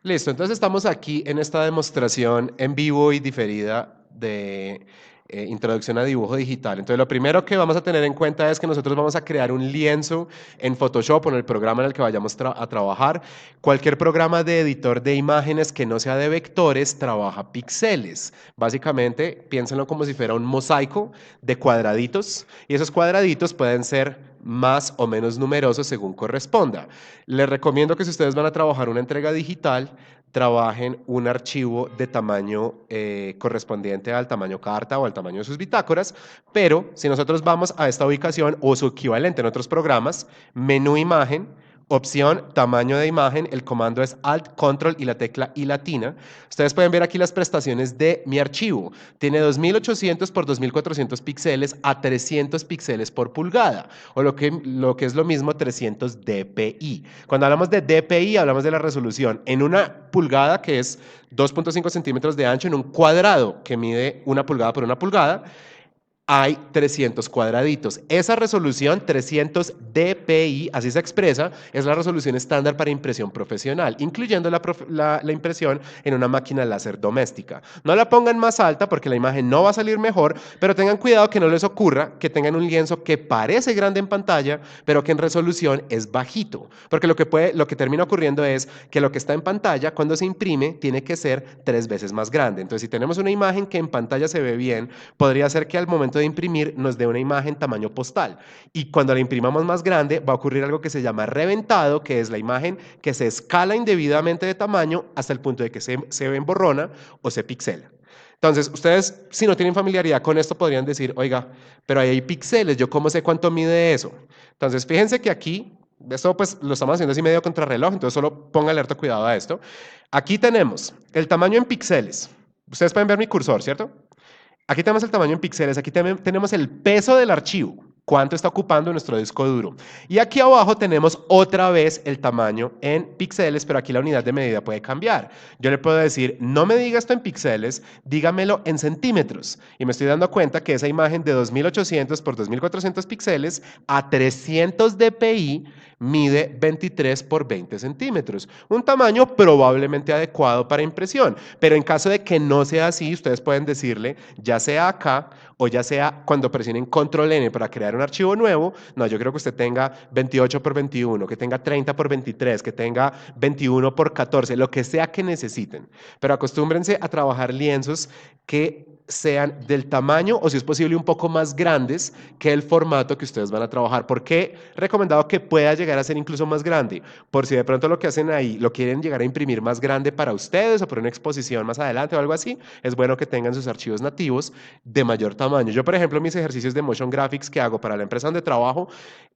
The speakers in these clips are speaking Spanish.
Listo, entonces estamos aquí en esta demostración en vivo y diferida de introducción a dibujo digital. Entonces lo primero que vamos a tener en cuenta es que nosotros vamos a crear un lienzo en Photoshop o en el programa en el que vayamos a trabajar. Cualquier programa de editor de imágenes que no sea de vectores trabaja píxeles. Básicamente, piénsenlo como si fuera un mosaico de cuadraditos y esos cuadraditos pueden ser más o menos numerosos según corresponda. Les recomiendo que si ustedes van a trabajar una entrega digital, trabajen un archivo de tamaño correspondiente al tamaño carta o al tamaño de sus bitácoras, pero si nosotros vamos a esta ubicación o su equivalente en otros programas, menú imagen, opción tamaño de imagen, el comando es Alt, Control y la tecla I latina. Ustedes pueden ver aquí las prestaciones de mi archivo. Tiene 2800 por 2400 píxeles a 300 píxeles por pulgada, o lo que es lo mismo 300 dpi. Cuando hablamos de dpi, hablamos de la resolución en una pulgada, que es 2.5 centímetros de ancho, en un cuadrado que mide una pulgada por una pulgada, hay 300 cuadraditos. Esa resolución 300 dpi, así se expresa, es la resolución estándar para impresión profesional, incluyendo la impresión en una máquina láser doméstica. No la pongan más alta porque la imagen no va a salir mejor, pero tengan cuidado que no les ocurra que tengan un lienzo que parece grande en pantalla, pero que en resolución es bajito, porque lo que termina ocurriendo es que lo que está en pantalla cuando se imprime tiene que ser 3 veces más grande. Entonces, si tenemos una imagen que en pantalla se ve bien, podría ser que al momento de imprimir nos dé una imagen tamaño postal. Y cuando la imprimamos más grande, va a ocurrir algo que se llama reventado, que es la imagen que se escala indebidamente de tamaño hasta el punto de que se ve borrona o se pixela. Entonces, ustedes, si no tienen familiaridad con esto, podrían decir, oiga, pero ahí hay píxeles, ¿yo cómo sé cuánto mide eso? Entonces, fíjense que aquí, esto pues lo estamos haciendo así medio contrarreloj, entonces solo ponga alerta cuidado a esto. Aquí tenemos el tamaño en píxeles. Ustedes pueden ver mi cursor, ¿cierto? Aquí tenemos el tamaño en píxeles, aquí tenemos el peso del archivo, cuánto está ocupando nuestro disco duro. Y aquí abajo tenemos otra vez el tamaño en píxeles, pero aquí la unidad de medida puede cambiar. Yo le puedo decir, no me diga esto en píxeles, dígamelo en centímetros. Y me estoy dando cuenta que esa imagen de 2800 por 2400 píxeles a 300 dpi mide 23 por 20 centímetros. Un tamaño probablemente adecuado para impresión, pero en caso de que no sea así, ustedes pueden decirle, ya sea acá o ya sea cuando presionen Control N para crear un archivo nuevo, no, yo creo que usted tenga 28 por 21, que tenga 30 por 23, que tenga 21 por 14, lo que sea que necesiten. Pero acostúmbrense a trabajar lienzos que sean del tamaño o si es posible un poco más grandes que el formato que ustedes van a trabajar. ¿Por qué recomendado que pueda llegar a ser incluso más grande? Por si de pronto lo que hacen ahí lo quieren llegar a imprimir más grande para ustedes o para una exposición más adelante o algo así, es bueno que tengan sus archivos nativos de mayor tamaño. Yo, por ejemplo, mis ejercicios de motion graphics que hago para la empresa donde trabajo,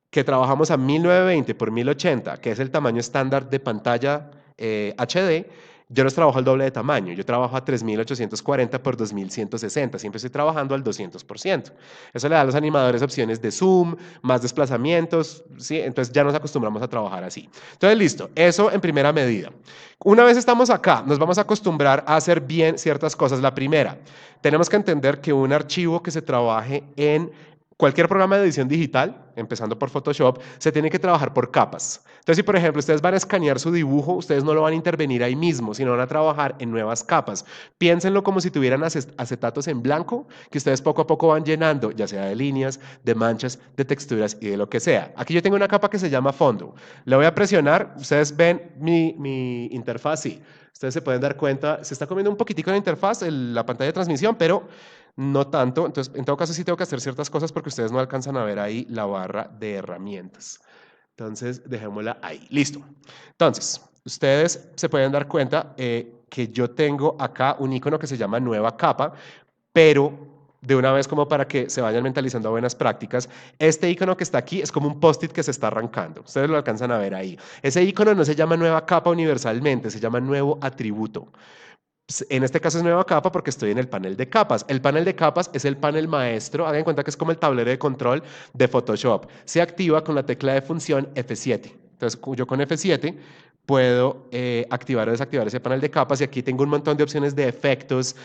que trabajamos a 1920 por 1080, que es el tamaño estándar de pantalla HD, yo no trabajo al doble de tamaño, yo trabajo a 3840 por 2160, siempre estoy trabajando al 200%. Eso le da a los animadores opciones de zoom, más desplazamientos, ¿sí? Entonces ya nos acostumbramos a trabajar así. Entonces, listo, eso en primera medida. Una vez estamos acá, nos vamos a acostumbrar a hacer bien ciertas cosas. La primera, tenemos que entender que un archivo que se trabaje en cualquier programa de edición digital, empezando por Photoshop, se tiene que trabajar por capas. Entonces, si por ejemplo ustedes van a escanear su dibujo, ustedes no lo van a intervenir ahí mismo, sino van a trabajar en nuevas capas. Piénsenlo como si tuvieran acetatos en blanco, que ustedes poco a poco van llenando, ya sea de líneas, de manchas, de texturas y de lo que sea. Aquí yo tengo una capa que se llama fondo. Le voy a presionar, ustedes ven mi interfaz, sí. Ustedes se pueden dar cuenta, se está comiendo un poquitico la interfaz, la pantalla de transmisión, pero no tanto. Entonces, en todo caso, sí tengo que hacer ciertas cosas porque ustedes no alcanzan a ver ahí la barra de herramientas. Entonces, dejémosla ahí. Listo. Entonces, ustedes se pueden dar cuenta que yo tengo acá un icono que se llama nueva capa, pero de una vez como para que se vayan mentalizando a buenas prácticas, este icono que está aquí es como un post-it que se está arrancando. Ustedes lo alcanzan a ver ahí. Ese icono no se llama nueva capa universalmente, se llama nuevo atributo. En este caso es nueva capa porque estoy en el panel de capas. El panel de capas es el panel maestro. Hagan en cuenta que es como el tablero de control de Photoshop. Se activa con la tecla de función F7. Entonces, yo con F7 puedo activar o desactivar ese panel de capas y aquí tengo un montón de opciones de efectos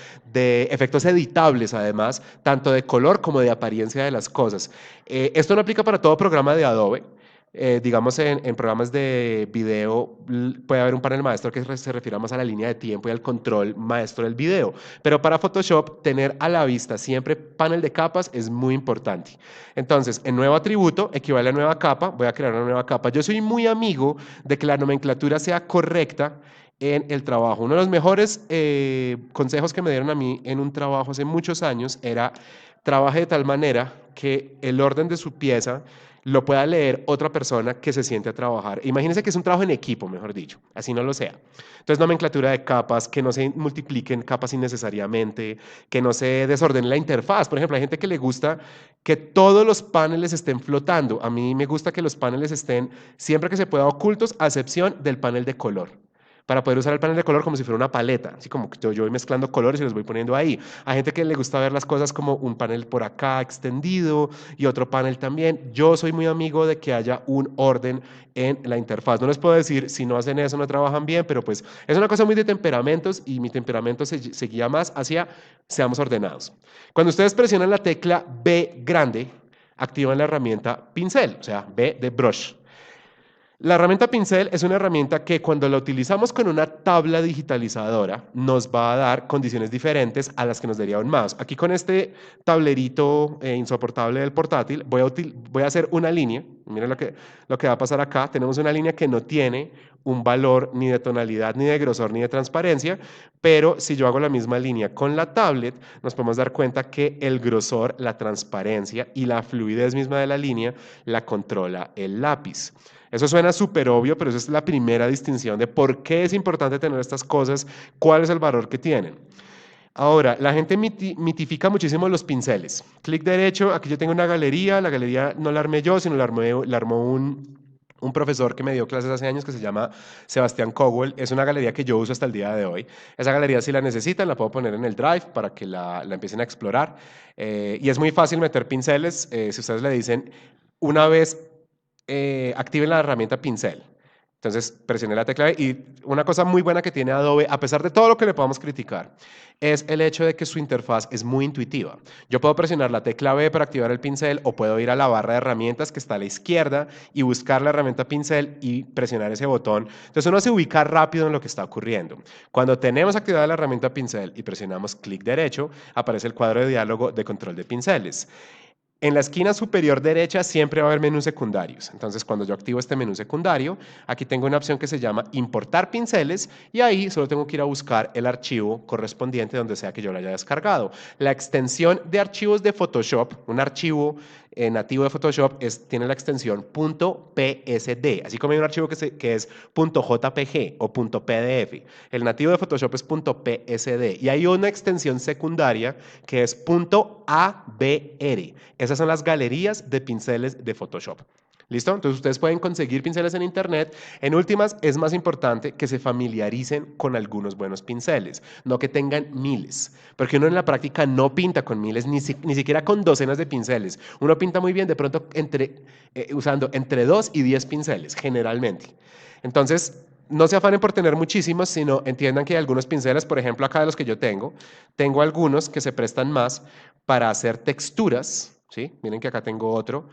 editables además, tanto de color como de apariencia de las cosas. Esto no aplica para todo programa de Adobe. digamos, en programas de video puede haber un panel maestro que se refiera más a la línea de tiempo y al control maestro del video. Pero para Photoshop, tener a la vista siempre panel de capas es muy importante. Entonces, en nuevo atributo equivale a nueva capa. Voy a crear una nueva capa. Yo soy muy amigo de que la nomenclatura sea correcta en el trabajo. Uno de los mejores consejos que me dieron a mí en un trabajo hace muchos años era trabaje de tal manera que el orden de su pieza lo pueda leer otra persona que se siente a trabajar. Imagínense que es un trabajo en equipo, mejor dicho, así no lo sea. Entonces, nomenclatura de capas, que no se multipliquen capas innecesariamente, que no se desordene la interfaz. Por ejemplo, hay gente que le gusta que todos los paneles estén flotando. A mí me gusta que los paneles estén siempre que se pueda ocultos, a excepción del panel de color, para poder usar el panel de color como si fuera una paleta, así como que yo voy mezclando colores y los voy poniendo ahí. Hay gente que le gusta ver las cosas como un panel por acá extendido y otro panel también. Yo soy muy amigo de que haya un orden en la interfaz. No les puedo decir si no hacen eso, no trabajan bien, pero pues es una cosa muy de temperamentos y mi temperamento se guía más hacia seamos ordenados. Cuando ustedes presionan la tecla B grande, activan la herramienta pincel, o sea, B de brush. La herramienta pincel es una herramienta que cuando la utilizamos con una tabla digitalizadora nos va a dar condiciones diferentes a las que nos daría un mouse. Aquí con este tablerito insoportable del portátil voy a hacer una línea. Miren lo que va a pasar acá. Tenemos una línea que no tiene un valor ni de tonalidad, ni de grosor, ni de transparencia, pero si yo hago la misma línea con la tablet, nos podemos dar cuenta que el grosor, la transparencia y la fluidez misma de la línea la controla el lápiz. Eso suena súper obvio, pero esa es la primera distinción de por qué es importante tener estas cosas, cuál es el valor que tienen. Ahora, la gente mitifica muchísimo los pinceles. Clic derecho, aquí yo tengo una galería, la galería no la armé yo, sino la armó un profesor que me dio clases hace años que se llama Sebastián Cowell. Es una galería que yo uso hasta el día de hoy. Esa galería, si la necesitan, la puedo poner en el Drive para que la empiecen a explorar. Y es muy fácil meter pinceles. Si ustedes le dicen, una vez activen la herramienta pincel. Entonces presioné la tecla y una cosa muy buena que tiene Adobe, a pesar de todo lo que le podamos criticar, es el hecho de que su interfaz es muy intuitiva. Yo puedo presionar la tecla B para activar el pincel o puedo ir a la barra de herramientas que está a la izquierda y buscar la herramienta pincel y presionar ese botón. Entonces uno se ubica rápido en lo que está ocurriendo. Cuando tenemos activada la herramienta pincel y presionamos clic derecho, aparece el cuadro de diálogo de control de pinceles. En la esquina superior derecha siempre va a haber menús secundarios. Entonces, cuando yo activo este menú secundario, aquí tengo una opción que se llama importar pinceles y ahí solo tengo que ir a buscar el archivo correspondiente donde sea que yo lo haya descargado. La extensión de archivos de Photoshop, un archivo nativo de Photoshop, tiene la extensión .psd, así como hay un archivo que es .jpg o .pdf. El nativo de Photoshop es .psd y hay una extensión secundaria que es .abr. Esas son las galerías de pinceles de Photoshop. ¿Listo? Entonces ustedes pueden conseguir pinceles en internet. En últimas, es más importante que se familiaricen con algunos buenos pinceles, no que tengan miles, porque uno en la práctica no pinta con miles, ni siquiera con docenas de pinceles. Uno pinta muy bien de pronto usando entre 2 y 10 pinceles, generalmente. Entonces, no se afanen por tener muchísimos, sino entiendan que hay algunos pinceles, por ejemplo, acá de los que yo tengo algunos que se prestan más para hacer texturas, ¿sí? Miren que acá tengo otro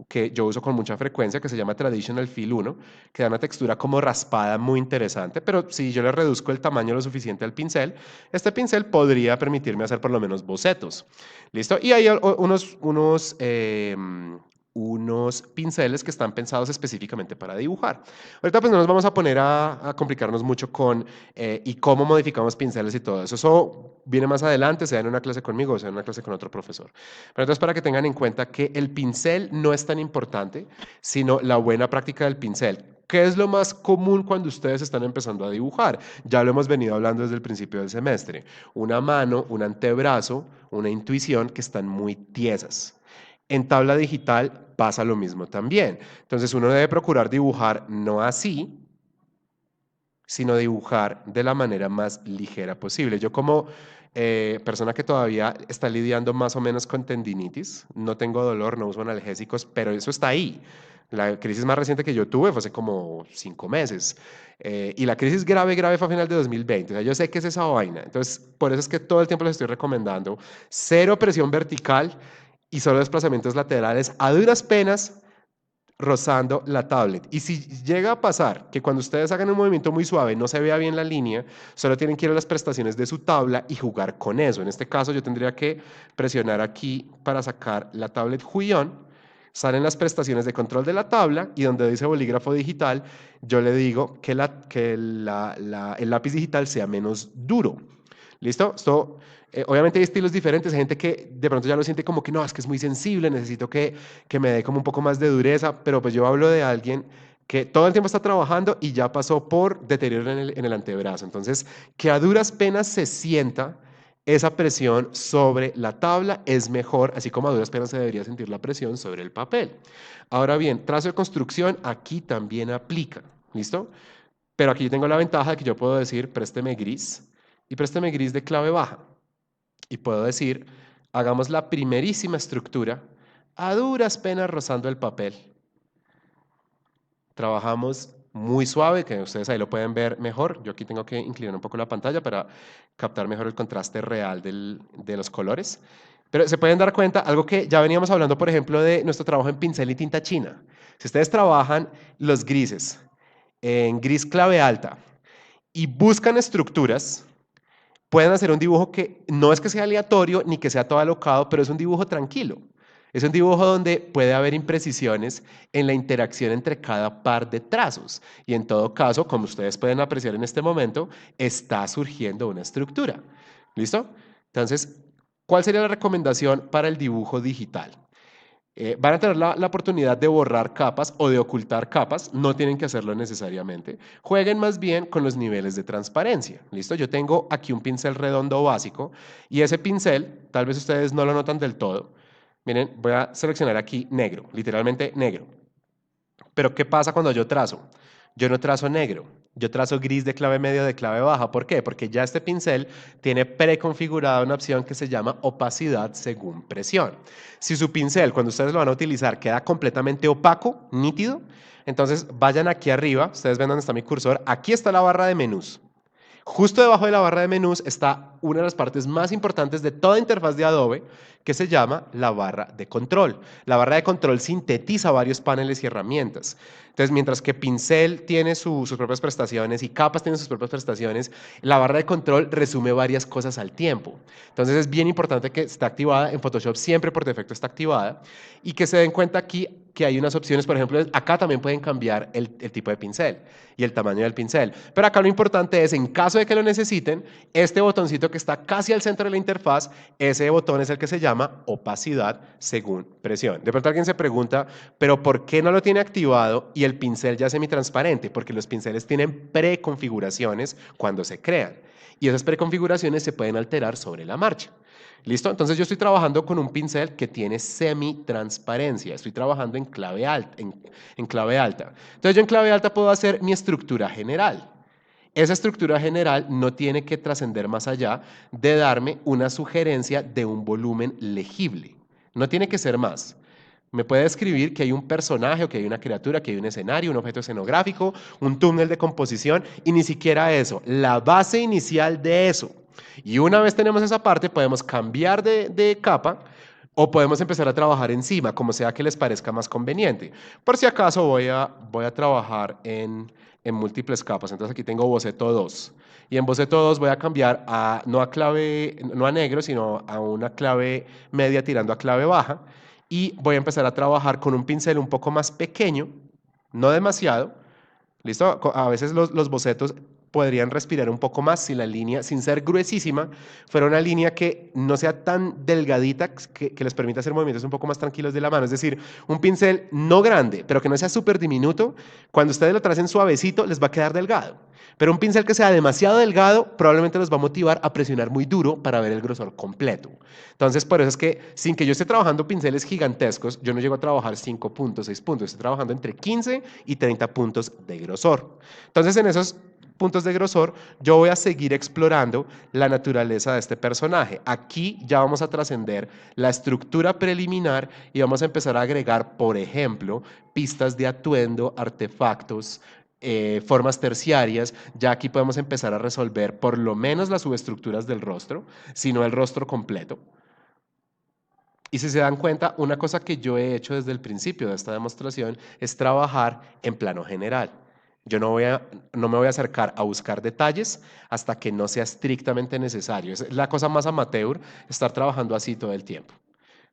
que yo uso con mucha frecuencia, que se llama Traditional Fill 1, que da una textura como raspada muy interesante, pero si yo le reduzco el tamaño lo suficiente al pincel, este pincel podría permitirme hacer por lo menos bocetos. ¿Listo? Y hay unos pinceles que están pensados específicamente para dibujar. Ahorita pues no nos vamos a poner a complicarnos mucho con y cómo modificamos pinceles y todo eso. Eso viene más adelante, sea en una clase conmigo o sea en una clase con otro profesor. Pero entonces para que tengan en cuenta que el pincel no es tan importante, sino la buena práctica del pincel. ¿Qué es lo más común cuando ustedes están empezando a dibujar? Ya lo hemos venido hablando desde el principio del semestre. Una mano, un antebrazo, una intuición que están muy tiesas. En tabla digital pasa lo mismo también. Entonces uno debe procurar dibujar no así, sino dibujar de la manera más ligera posible. Yo como persona que todavía está lidiando más o menos con tendinitis, no tengo dolor, no uso analgésicos, pero eso está ahí. La crisis más reciente que yo tuve fue hace como 5 meses. Y la crisis grave, grave fue a final de 2020. O sea, yo sé que es esa vaina. Entonces, por eso es que todo el tiempo les estoy recomendando cero presión vertical y solo desplazamientos laterales a duras penas rozando la tablet. Y si llega a pasar que cuando ustedes hagan un movimiento muy suave no se vea bien la línea, solo tienen que ir a las prestaciones de su tabla y jugar con eso. En este caso yo tendría que presionar aquí para sacar la tablet Huion. Salen las prestaciones de control de la tabla y donde dice bolígrafo digital, yo le digo que el lápiz digital sea menos duro. ¿Listo? Esto, obviamente hay estilos diferentes, hay gente que de pronto ya lo siente como que no, es que es muy sensible, necesito que me dé como un poco más de dureza, pero pues yo hablo de alguien que todo el tiempo está trabajando y ya pasó por deterioro en el antebrazo. Entonces, que a duras penas se sienta esa presión sobre la tabla es mejor, así como a duras penas se debería sentir la presión sobre el papel. Ahora bien, trazo de construcción aquí también aplica, ¿listo? Pero aquí tengo la ventaja de que yo puedo decir présteme gris y présteme gris de clave baja. Y puedo decir, hagamos la primerísima estructura a duras penas rozando el papel. Trabajamos muy suave, que ustedes ahí lo pueden ver mejor. Yo aquí tengo que inclinar un poco la pantalla para captar mejor el contraste real de los colores. Pero se pueden dar cuenta, algo que ya veníamos hablando, por ejemplo, de nuestro trabajo en pincel y tinta china. Si ustedes trabajan los grises en gris clave alta y buscan estructuras, pueden hacer un dibujo que no es que sea aleatorio ni que sea todo alocado, pero es un dibujo tranquilo. Es un dibujo donde puede haber imprecisiones en la interacción entre cada par de trazos. Y en todo caso, como ustedes pueden apreciar en este momento, está surgiendo una estructura. ¿Listo? Entonces, ¿cuál sería la recomendación para el dibujo digital? Van a tener la oportunidad de borrar capas o de ocultar capas, no tienen que hacerlo necesariamente. Jueguen más bien con los niveles de transparencia. ¿Listo? Yo tengo aquí un pincel redondo básico y ese pincel, tal vez ustedes no lo notan del todo. Miren, voy a seleccionar aquí negro, literalmente negro. Pero ¿qué pasa cuando yo trazo? Yo no trazo negro, yo trazo gris de clave media de clave baja. ¿Por qué? Porque ya este pincel tiene preconfigurada una opción que se llama opacidad según presión. Si su pincel, cuando ustedes lo van a utilizar, queda completamente opaco, nítido, entonces vayan aquí arriba, ustedes ven dónde está mi cursor, aquí está la barra de menús. Justo debajo de la barra de menús está una de las partes más importantes de toda interfaz de Adobe, que se llama la barra de control. La barra de control sintetiza varios paneles y herramientas. Entonces, mientras que Pincel tiene sus propias prestaciones y Capas tiene sus propias prestaciones, la barra de control resume varias cosas al tiempo. Entonces, es bien importante que esté activada. En Photoshop siempre por defecto está activada y que se den cuenta aquí que hay unas opciones, por ejemplo, acá también pueden cambiar el tipo de pincel y el tamaño del pincel. Pero acá lo importante es, en caso de que lo necesiten, este botoncito que está casi al centro de la interfaz, ese botón es el que se llama opacidad según presión. De pronto alguien se pregunta, ¿pero por qué no lo tiene activado y el pincel ya es semitransparente? Porque los pinceles tienen preconfiguraciones cuando se crean y esas preconfiguraciones se pueden alterar sobre la marcha. ¿Listo? Entonces yo estoy trabajando con un pincel que tiene semi-transparencia. Estoy trabajando en clave alta. En clave alta. Entonces yo en clave alta puedo hacer mi estructura general. Esa estructura general no tiene que trascender más allá de darme una sugerencia de un volumen legible. No tiene que ser más. Me puede describir que hay un personaje o que hay una criatura, que hay un escenario, un objeto escenográfico, un túnel de composición y ni siquiera eso. La base inicial de eso. Y una vez tenemos esa parte, podemos cambiar de capa o podemos empezar a trabajar encima, como sea que les parezca más conveniente. Por si acaso voy a trabajar en múltiples capas. Entonces aquí tengo boceto 2. Y en boceto 2 voy a cambiar no a clave, no a negro, sino a una clave media tirando a clave baja. Y voy a empezar a trabajar con un pincel un poco más pequeño, no demasiado. ¿Listo? A veces los bocetos podrían respirar un poco más si la línea, sin ser gruesísima, fuera una línea que no sea tan delgadita, que les permita hacer movimientos un poco más tranquilos de la mano. Es decir, un pincel no grande, pero que no sea súper diminuto, cuando ustedes lo tracen suavecito, les va a quedar delgado. Pero un pincel que sea demasiado delgado probablemente los va a motivar a presionar muy duro para ver el grosor completo. Entonces, por eso es que sin que yo esté trabajando pinceles gigantescos, yo no llego a trabajar 5 puntos, 6 puntos. Estoy trabajando entre 15 y 30 puntos de grosor. Entonces, en esos puntos de grosor, yo voy a seguir explorando la naturaleza de este personaje. Aquí ya vamos a trascender la estructura preliminar y vamos a empezar a agregar, por ejemplo, pistas de atuendo, artefactos, formas terciarias. Ya aquí podemos empezar a resolver por lo menos las subestructuras del rostro, sino el rostro completo. Y si se dan cuenta, una cosa que yo he hecho desde el principio de esta demostración es trabajar en plano general. Yo no me voy a acercar a buscar detalles hasta que no sea estrictamente necesario. Es la cosa más amateur, estar trabajando así todo el tiempo.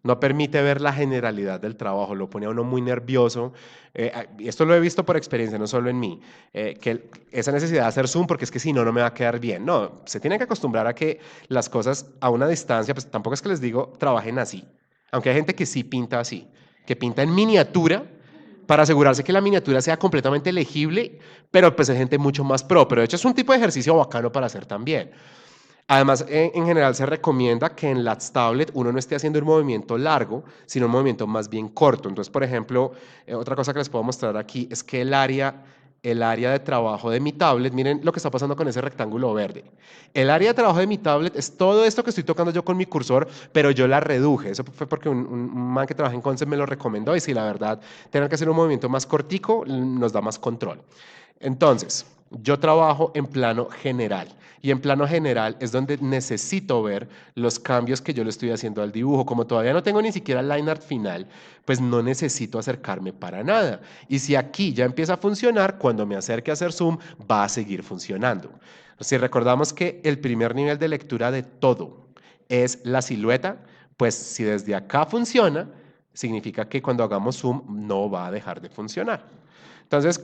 No permite ver la generalidad del trabajo, lo pone a uno muy nervioso. Y esto lo he visto por experiencia, no solo en mí, que esa necesidad de hacer zoom, porque es que si no, no me va a quedar bien. No, se tienen que acostumbrar a que las cosas a una distancia, pues tampoco es que les digo, trabajen así. Aunque hay gente que sí pinta así, que pinta en miniatura para asegurarse que la miniatura sea completamente legible, pero pues hay gente mucho más pro. Pero de hecho es un tipo de ejercicio bacano para hacer también. Además, en general se recomienda que en las tablets uno no esté haciendo un movimiento largo, sino un movimiento más bien corto. Entonces, por ejemplo, otra cosa que les puedo mostrar aquí es que el área de trabajo de mi tablet, miren lo que está pasando con ese rectángulo verde. El área de trabajo de mi tablet es todo esto que estoy tocando yo con mi cursor, pero yo la reduje. Eso fue porque un man que trabaja en Concept me lo recomendó y si la verdad tener que hacer un movimiento más cortico nos da más control. Entonces, yo trabajo en plano general y en plano general es donde necesito ver los cambios que yo le estoy haciendo al dibujo. Como todavía no tengo ni siquiera el line art final, pues no necesito acercarme para nada. Y si aquí ya empieza a funcionar, cuando me acerque a hacer zoom, va a seguir funcionando. Si recordamos que el primer nivel de lectura de todo es la silueta, pues si desde acá funciona, significa que cuando hagamos zoom no va a dejar de funcionar. Entonces,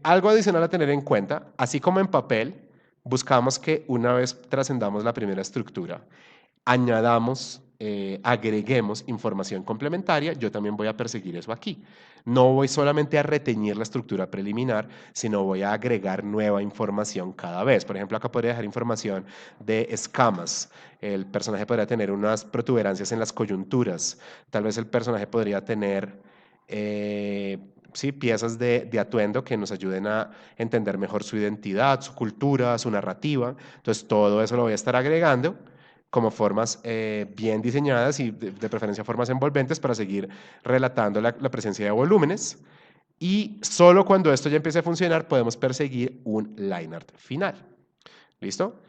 algo adicional a tener en cuenta, así como en papel, buscamos que una vez trascendamos la primera estructura, añadamos, agreguemos información complementaria, yo también voy a perseguir eso aquí. No voy solamente a retener la estructura preliminar, sino voy a agregar nueva información cada vez. Por ejemplo, acá podría dejar información de escamas. El personaje podría tener unas protuberancias en las coyunturas. Tal vez el personaje podría tener sí, piezas de atuendo que nos ayuden a entender mejor su identidad, su cultura, su narrativa. Entonces, todo eso lo voy a estar agregando como formas bien diseñadas y de preferencia formas envolventes para seguir relatando la presencia de volúmenes. Y solo cuando esto ya empiece a funcionar podemos perseguir un line art final. ¿Listo?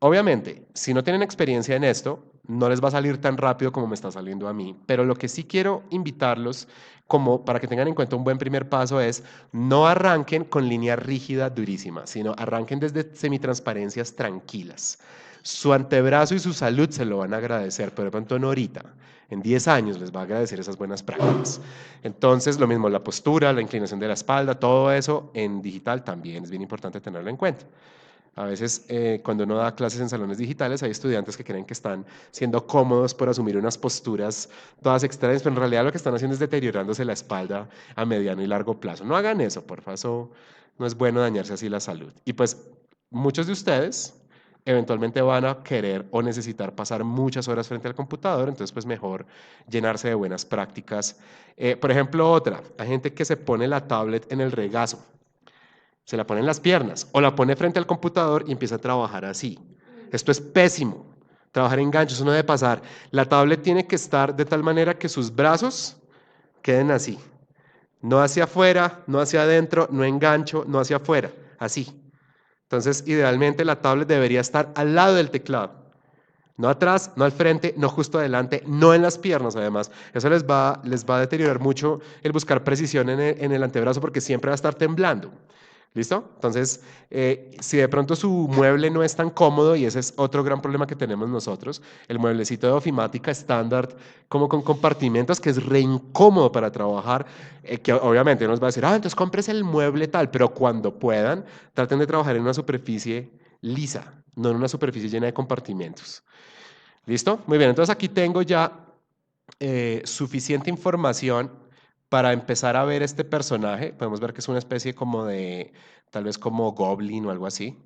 Obviamente, si no tienen experiencia en esto, no les va a salir tan rápido como me está saliendo a mí, pero lo que sí quiero invitarlos, como para que tengan en cuenta un buen primer paso, es no arranquen con línea rígida, durísima, sino arranquen desde semitransparencias tranquilas. Su antebrazo y su salud se lo van a agradecer, pero de pronto no ahorita. En 10 años les va a agradecer esas buenas prácticas. Entonces, lo mismo, la postura, la inclinación de la espalda, todo eso en digital también es bien importante tenerlo en cuenta. A veces, cuando uno da clases en salones digitales, hay estudiantes que creen que están siendo cómodos por asumir unas posturas todas extrañas, pero en realidad lo que están haciendo es deteriorándose la espalda a mediano y largo plazo. No hagan eso, por favor, eso no es bueno dañarse así la salud. Y pues muchos de ustedes eventualmente van a querer o necesitar pasar muchas horas frente al computador, entonces pues mejor llenarse de buenas prácticas. Por ejemplo, otra, hay gente que se pone la tablet en el regazo. Se la pone en las piernas o la pone frente al computador y empieza a trabajar así. Esto es pésimo. Trabajar en ganchos, eso no debe pasar. La tablet tiene que estar de tal manera que sus brazos queden así. No hacia afuera, no hacia adentro, no engancho, no hacia afuera. Así. Entonces, idealmente la tablet debería estar al lado del teclado. No atrás, no al frente, no justo adelante, no en las piernas además. Eso les va a deteriorar mucho el buscar precisión en el antebrazo porque siempre va a estar temblando. ¿Listo? Entonces, si de pronto su mueble no es tan cómodo, y ese es otro gran problema que tenemos nosotros, el mueblecito de ofimática estándar, como con compartimentos, que es re incómodo para trabajar, que obviamente nos va a decir, entonces compres el mueble tal, pero cuando puedan, traten de trabajar en una superficie lisa, no en una superficie llena de compartimentos. ¿Listo? Muy bien, entonces aquí tengo ya suficiente información para empezar a ver este personaje. Podemos ver que es una especie como de, tal vez como goblin o algo así.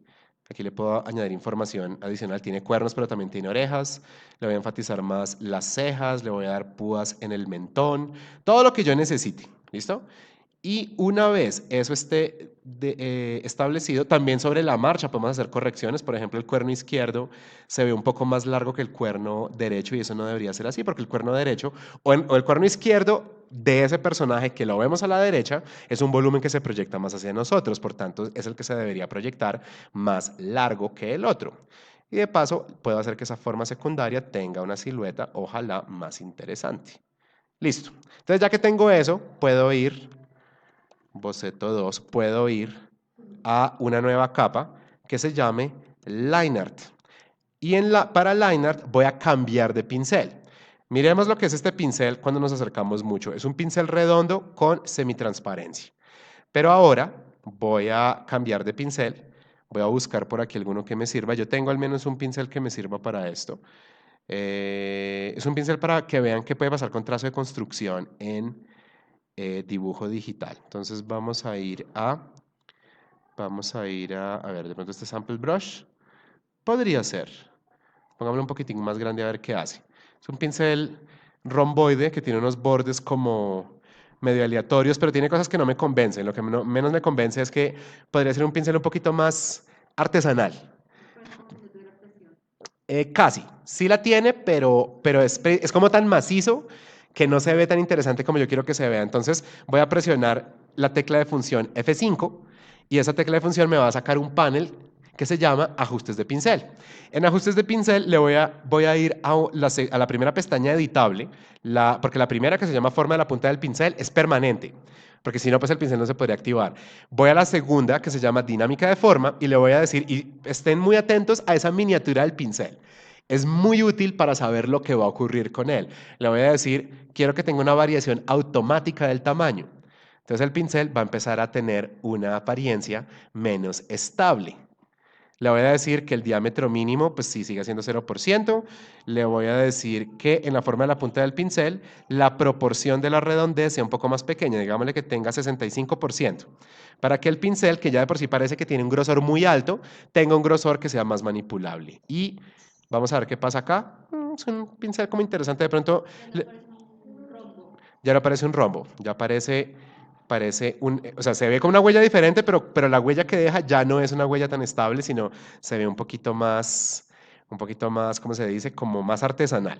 Aquí le puedo añadir información adicional. Tiene cuernos, pero también tiene orejas. Le voy a enfatizar más las cejas, le voy a dar púas en el mentón, todo lo que yo necesite. ¿Listo? Y una vez eso esté establecido, también sobre la marcha podemos hacer correcciones. Por ejemplo, el cuerno izquierdo se ve un poco más largo que el cuerno derecho y eso no debería ser así porque el cuerno derecho o el cuerno izquierdo de ese personaje que lo vemos a la derecha es un volumen que se proyecta más hacia nosotros, por tanto es el que se debería proyectar más largo que el otro. y de paso puedo hacer que esa forma secundaria tenga una silueta, ojalá más interesante. Listo. Entonces ya que tengo eso, puedo ir, boceto 2, puedo ir a una nueva capa que se llame Line Art. Y para Line Art voy a cambiar de pincel. Miremos lo que es este pincel cuando nos acercamos mucho. Es un pincel redondo con semitransparencia. Pero ahora voy a cambiar de pincel. Voy a buscar por aquí alguno que me sirva. Yo tengo al menos un pincel que me sirva para esto. Es un pincel para que vean qué puede pasar con trazo de construcción en dibujo digital. Entonces a ver, de pronto este sample brush podría ser. Pongámoslo un poquitín más grande a ver qué hace. Es un pincel romboide que tiene unos bordes como medio aleatorios, pero tiene cosas que no me convencen. Lo que menos me convence es que podría ser un pincel un poquito más artesanal. Casi, sí la tiene, pero es como tan macizo que no se ve tan interesante como yo quiero que se vea. Entonces voy a presionar la tecla de función F5 y esa tecla de función me va a sacar un panel que se llama ajustes de pincel. En ajustes de pincel voy a ir a la primera pestaña editable, porque la primera que se llama forma de la punta del pincel es permanente, porque si no, pues el pincel no se podría activar. Voy a la segunda que se llama dinámica de forma y le voy a decir, y estén muy atentos a esa miniatura del pincel. Es muy útil para saber lo que va a ocurrir con él. Le voy a decir, quiero que tenga una variación automática del tamaño. Entonces el pincel va a empezar a tener una apariencia menos estable. Le voy a decir que el diámetro mínimo, pues sí, sigue siendo 0%. Le voy a decir que en la forma de la punta del pincel, la proporción de la redondez sea un poco más pequeña, digámosle que tenga 65%, para que el pincel, que ya de por sí parece que tiene un grosor muy alto, tenga un grosor que sea más manipulable. Y vamos a ver qué pasa acá. Es un pincel como interesante, de pronto ya no parece un rombo, ya parece o sea, se ve como una huella diferente, pero la huella que deja ya no es una huella tan estable, sino se ve un poquito más, ¿cómo se dice? Como más artesanal.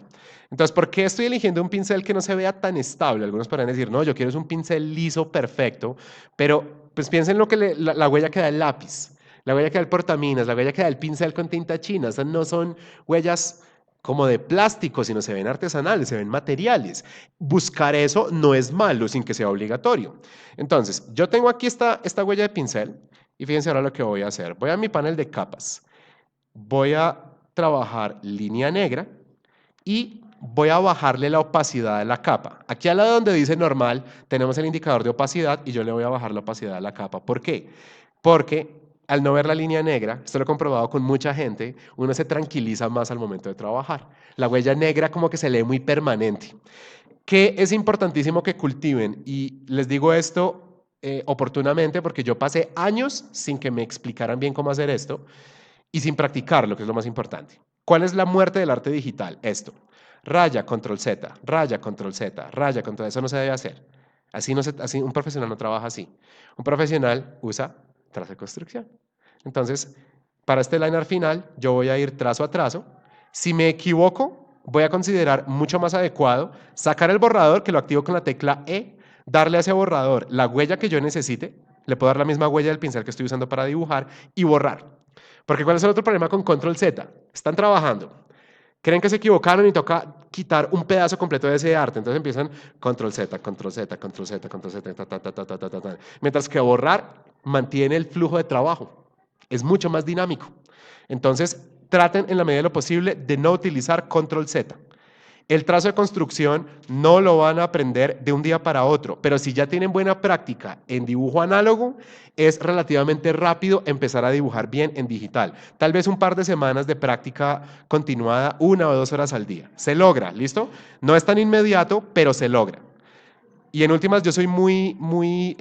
Entonces, ¿por qué estoy eligiendo un pincel que no se vea tan estable? Algunos podrán decir, no, yo quiero es un pincel liso, perfecto, pero pues piensen lo que la huella que da el lápiz, la huella que da el portaminas, la huella que da el pincel con tinta china, esas no son huellas como de plástico, sino se ven artesanales, se ven materiales. Buscar eso no es malo sin que sea obligatorio. Entonces, yo tengo aquí esta huella de pincel y fíjense ahora lo que voy a hacer. Voy a mi panel de capas, voy a trabajar línea negra y voy a bajarle la opacidad de la capa. Aquí al lado donde dice normal tenemos el indicador de opacidad y yo le voy a bajar la opacidad de la capa. ¿Por qué? Porque al no ver la línea negra, esto lo he comprobado con mucha gente, uno se tranquiliza más al momento de trabajar. La huella negra como que se lee muy permanente. Que es importantísimo que cultiven y les digo esto oportunamente porque yo pasé años sin que me explicaran bien cómo hacer esto y sin practicarlo, que es lo más importante. ¿Cuál es la muerte del arte digital? Esto. Raya, control Z, raya, control Z, raya, control Z. Eso no se debe hacer. Así un profesional no trabaja así. Un profesional usa trazo de construcción. Entonces, para este liner final, yo voy a ir trazo a trazo. Si me equivoco, voy a considerar mucho más adecuado sacar el borrador, que lo activo con la tecla E, darle a ese borrador la huella que yo necesite, le puedo dar la misma huella del pincel que estoy usando para dibujar y borrar. Porque ¿cuál es el otro problema con control Z? Están trabajando, creen que se equivocaron y toca quitar un pedazo completo de ese arte. Entonces empiezan control Z, control Z, control Z, control Z, ta, ta, ta, ta, ta, ta, ta, ta. Mientras que borrar mantiene el flujo de trabajo. Es mucho más dinámico. Entonces, traten en la medida de lo posible de no utilizar control Z. El trazo de construcción no lo van a aprender de un día para otro, pero si ya tienen buena práctica en dibujo análogo, es relativamente rápido empezar a dibujar bien en digital. Tal vez un par de semanas de práctica continuada, 1 o 2 horas al día. Se logra, ¿listo? No es tan inmediato, pero se logra. Y en últimas, yo soy muy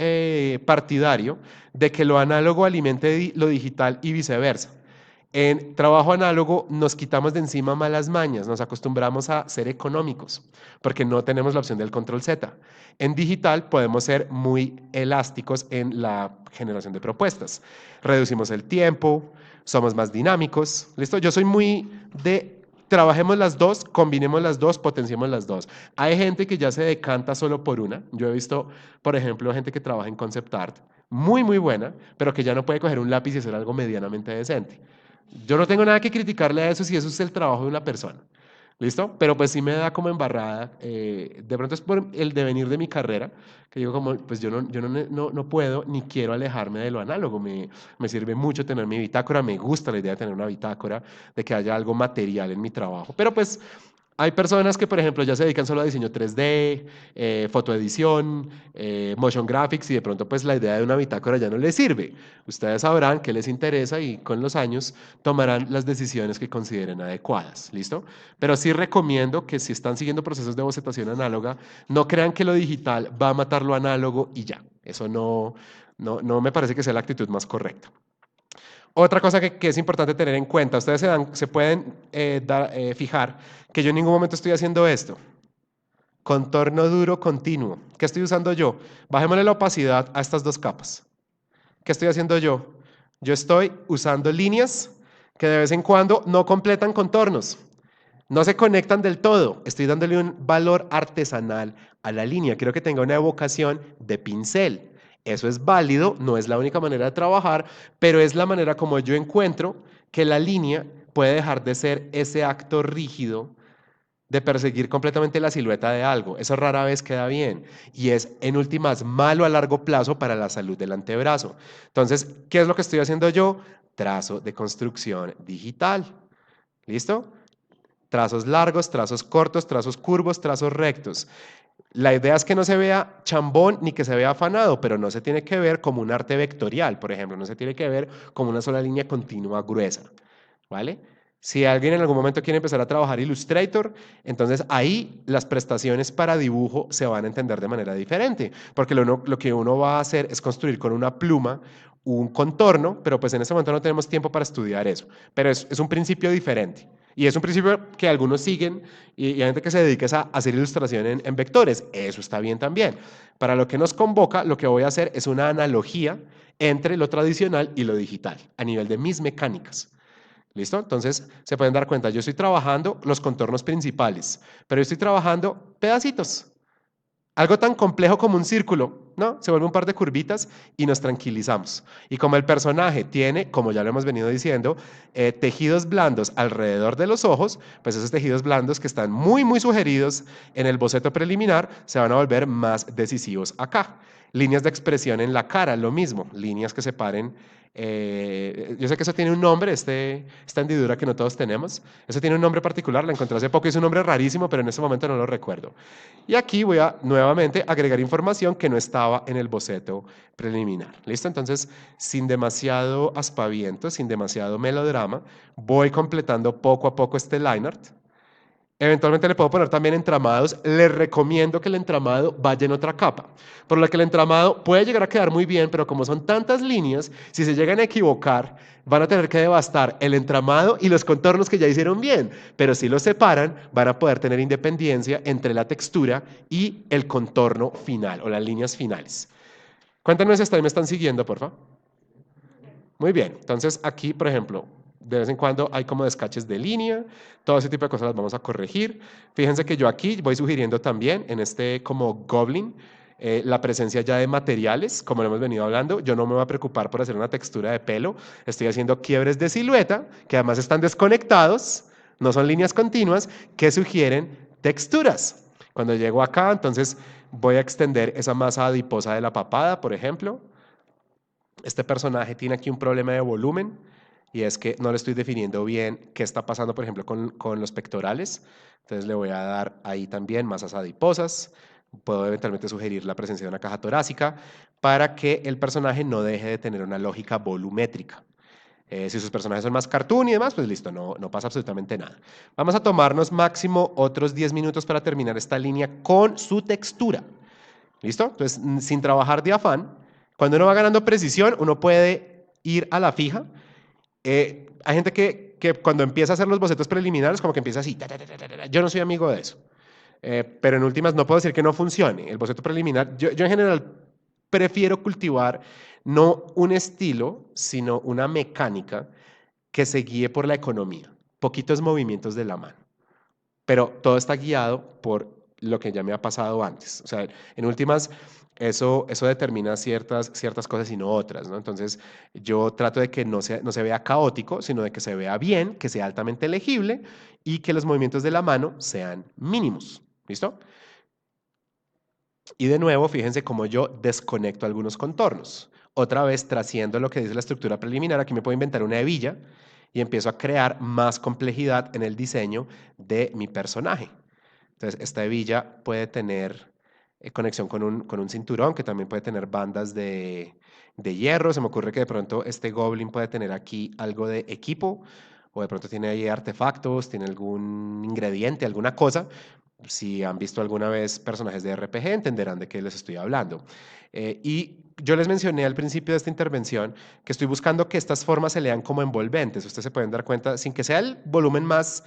partidario de que lo análogo alimente lo digital y viceversa. En trabajo análogo nos quitamos de encima malas mañas, nos acostumbramos a ser económicos, porque no tenemos la opción del control Z. En digital podemos ser muy elásticos en la generación de propuestas. Reducimos el tiempo, somos más dinámicos. ¿Listo? Yo soy muy de trabajemos las dos, combinemos las dos, potenciemos las dos. Hay gente que ya se decanta solo por una. Yo he visto, por ejemplo, gente que trabaja en concept art, muy buena, pero que ya no puede coger un lápiz y hacer algo medianamente decente. Yo no tengo nada que criticarle a eso si eso es el trabajo de una persona. ¿Listo? Pero pues sí me da como embarrada. De pronto es por el devenir de mi carrera, que digo como, pues yo no puedo ni quiero alejarme de lo análogo. Me sirve mucho tener mi bitácora, me gusta la idea de tener una bitácora, de que haya algo material en mi trabajo. Pero pues hay personas que, por ejemplo, ya se dedican solo a diseño 3D, fotoedición, motion graphics y de pronto pues la idea de una bitácora ya no les sirve. Ustedes sabrán qué les interesa y con los años tomarán las decisiones que consideren adecuadas. ¿Listo? Pero sí recomiendo que si están siguiendo procesos de bocetación análoga, no crean que lo digital va a matar lo análogo y ya. Eso no me parece que sea la actitud más correcta. Otra cosa que es importante tener en cuenta, ustedes se pueden fijar que yo en ningún momento estoy haciendo esto. Contorno duro continuo. ¿Qué estoy usando yo? Bajémosle la opacidad a estas dos capas. ¿Qué estoy haciendo yo? Yo estoy usando líneas que de vez en cuando no completan contornos. No se conectan del todo. Estoy dándole un valor artesanal a la línea. Quiero que tenga una evocación de pincel. Eso es válido, no es la única manera de trabajar, pero es la manera como yo encuentro que la línea puede dejar de ser ese acto rígido de perseguir completamente la silueta de algo. Eso rara vez queda bien y es en últimas malo a largo plazo para la salud del antebrazo. Entonces, ¿qué es lo que estoy haciendo yo? Trazo de construcción digital. ¿Listo? Trazos largos, trazos cortos, trazos curvos, trazos rectos. La idea es que no se vea chambón ni que se vea afanado, pero no se tiene que ver como un arte vectorial, por ejemplo, no se tiene que ver como una sola línea continua gruesa, ¿vale? Si alguien en algún momento quiere empezar a trabajar Illustrator, entonces ahí las prestaciones para dibujo se van a entender de manera diferente, porque lo que uno va a hacer es construir con una pluma un contorno, pero pues en este momento no tenemos tiempo para estudiar eso, pero es un principio diferente. Y es un principio que algunos siguen y hay gente que se dedica a hacer ilustración en vectores. Eso está bien también. Para lo que nos convoca, lo que voy a hacer es una analogía entre lo tradicional y lo digital, a nivel de mis mecánicas. ¿Listo? Entonces, se pueden dar cuenta, yo estoy trabajando los contornos principales, pero yo estoy trabajando pedacitos. Algo tan complejo como un círculo, ¿no? Se vuelve un par de curvitas y nos tranquilizamos. Y como el personaje tiene, como ya lo hemos venido diciendo, tejidos blandos alrededor de los ojos, pues esos tejidos blandos que están muy sugeridos en el boceto preliminar se van a volver más decisivos acá. Líneas de expresión en la cara, lo mismo, líneas que separen. Yo sé que eso tiene un nombre, esta hendidura que no todos tenemos. Eso tiene un nombre particular, la encontré hace poco y es un nombre rarísimo, pero en este momento no lo recuerdo. Y aquí voy a nuevamente agregar información que no estaba en el boceto preliminar. ¿Listo? Entonces, sin demasiado aspaviento, sin demasiado melodrama, voy completando poco a poco este line art. Eventualmente le puedo poner también entramados. Les recomiendo que el entramado vaya en otra capa. Por lo que el entramado puede llegar a quedar muy bien, pero como son tantas líneas, si se llegan a equivocar, van a tener que devastar el entramado y los contornos que ya hicieron bien. Pero si los separan, van a poder tener independencia entre la textura y el contorno final o las líneas finales. Cuéntanos si hasta ahí me están siguiendo, por favor. Muy bien, entonces aquí, por ejemplo, de vez en cuando hay como descaches de línea, todo ese tipo de cosas las vamos a corregir. Fíjense que yo aquí voy sugiriendo también en este como Goblin la presencia ya de materiales, como lo hemos venido hablando. Yo no me voy a preocupar por hacer una textura de pelo, estoy haciendo quiebres de silueta que además están desconectados, no son líneas continuas, que sugieren texturas. Cuando llego acá, entonces voy a extender esa masa adiposa de la papada, por ejemplo. Este personaje tiene aquí un problema de volumen y es que no le estoy definiendo bien qué está pasando, por ejemplo, con los pectorales. Entonces le voy a dar ahí también masas adiposas. Puedo eventualmente sugerir la presencia de una caja torácica para que el personaje no deje de tener una lógica volumétrica. Si sus personajes son más cartoon y demás, pues listo, no pasa absolutamente nada. Vamos a tomarnos máximo otros 10 minutos para terminar esta línea con su textura. ¿Listo? Entonces, sin trabajar de afán, cuando uno va ganando precisión, uno puede ir a la fija. Hay gente que cuando empieza a hacer los bocetos preliminares, como que empieza así. Yo no soy amigo de eso. Pero en últimas no puedo decir que no funcione. El boceto preliminar, yo en general prefiero cultivar no un estilo, sino una mecánica que se guíe por la economía. Poquitos movimientos de la mano, pero todo está guiado por lo que ya me ha pasado antes. O sea, en últimas, eso determina ciertas cosas y no otras, ¿no? Entonces, yo trato de que no se vea caótico, sino de que se vea bien, que sea altamente legible y que los movimientos de la mano sean mínimos. ¿Listo? Y de nuevo, fíjense cómo yo desconecto algunos contornos. Otra vez, trasciendo lo que dice la estructura preliminar, aquí me puedo inventar una hebilla y empiezo a crear más complejidad en el diseño de mi personaje. Entonces, esta hebilla puede tener conexión con un cinturón, que también puede tener bandas de hierro. Se me ocurre que de pronto este goblin puede tener aquí algo de equipo, o de pronto tiene ahí artefactos, tiene algún ingrediente, alguna cosa. Si han visto alguna vez personajes de RPG, entenderán de qué les estoy hablando. Y yo les mencioné al principio de esta intervención que estoy buscando que estas formas se lean como envolventes. Ustedes se pueden dar cuenta, sin que sea el volumen más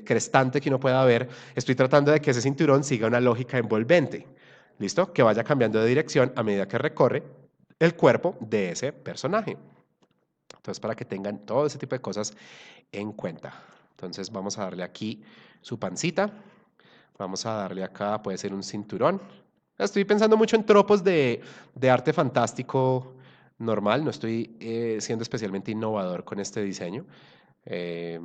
crestante que uno pueda ver, estoy tratando de que ese cinturón siga una lógica envolvente. ¿Listo? Que vaya cambiando de dirección a medida que recorre el cuerpo de ese personaje. Entonces, para que tengan todo ese tipo de cosas en cuenta. Entonces, vamos a darle aquí su pancita. Vamos a darle acá, puede ser un cinturón. Estoy pensando mucho en tropos de arte fantástico normal. No estoy siendo especialmente innovador con este diseño. Eh,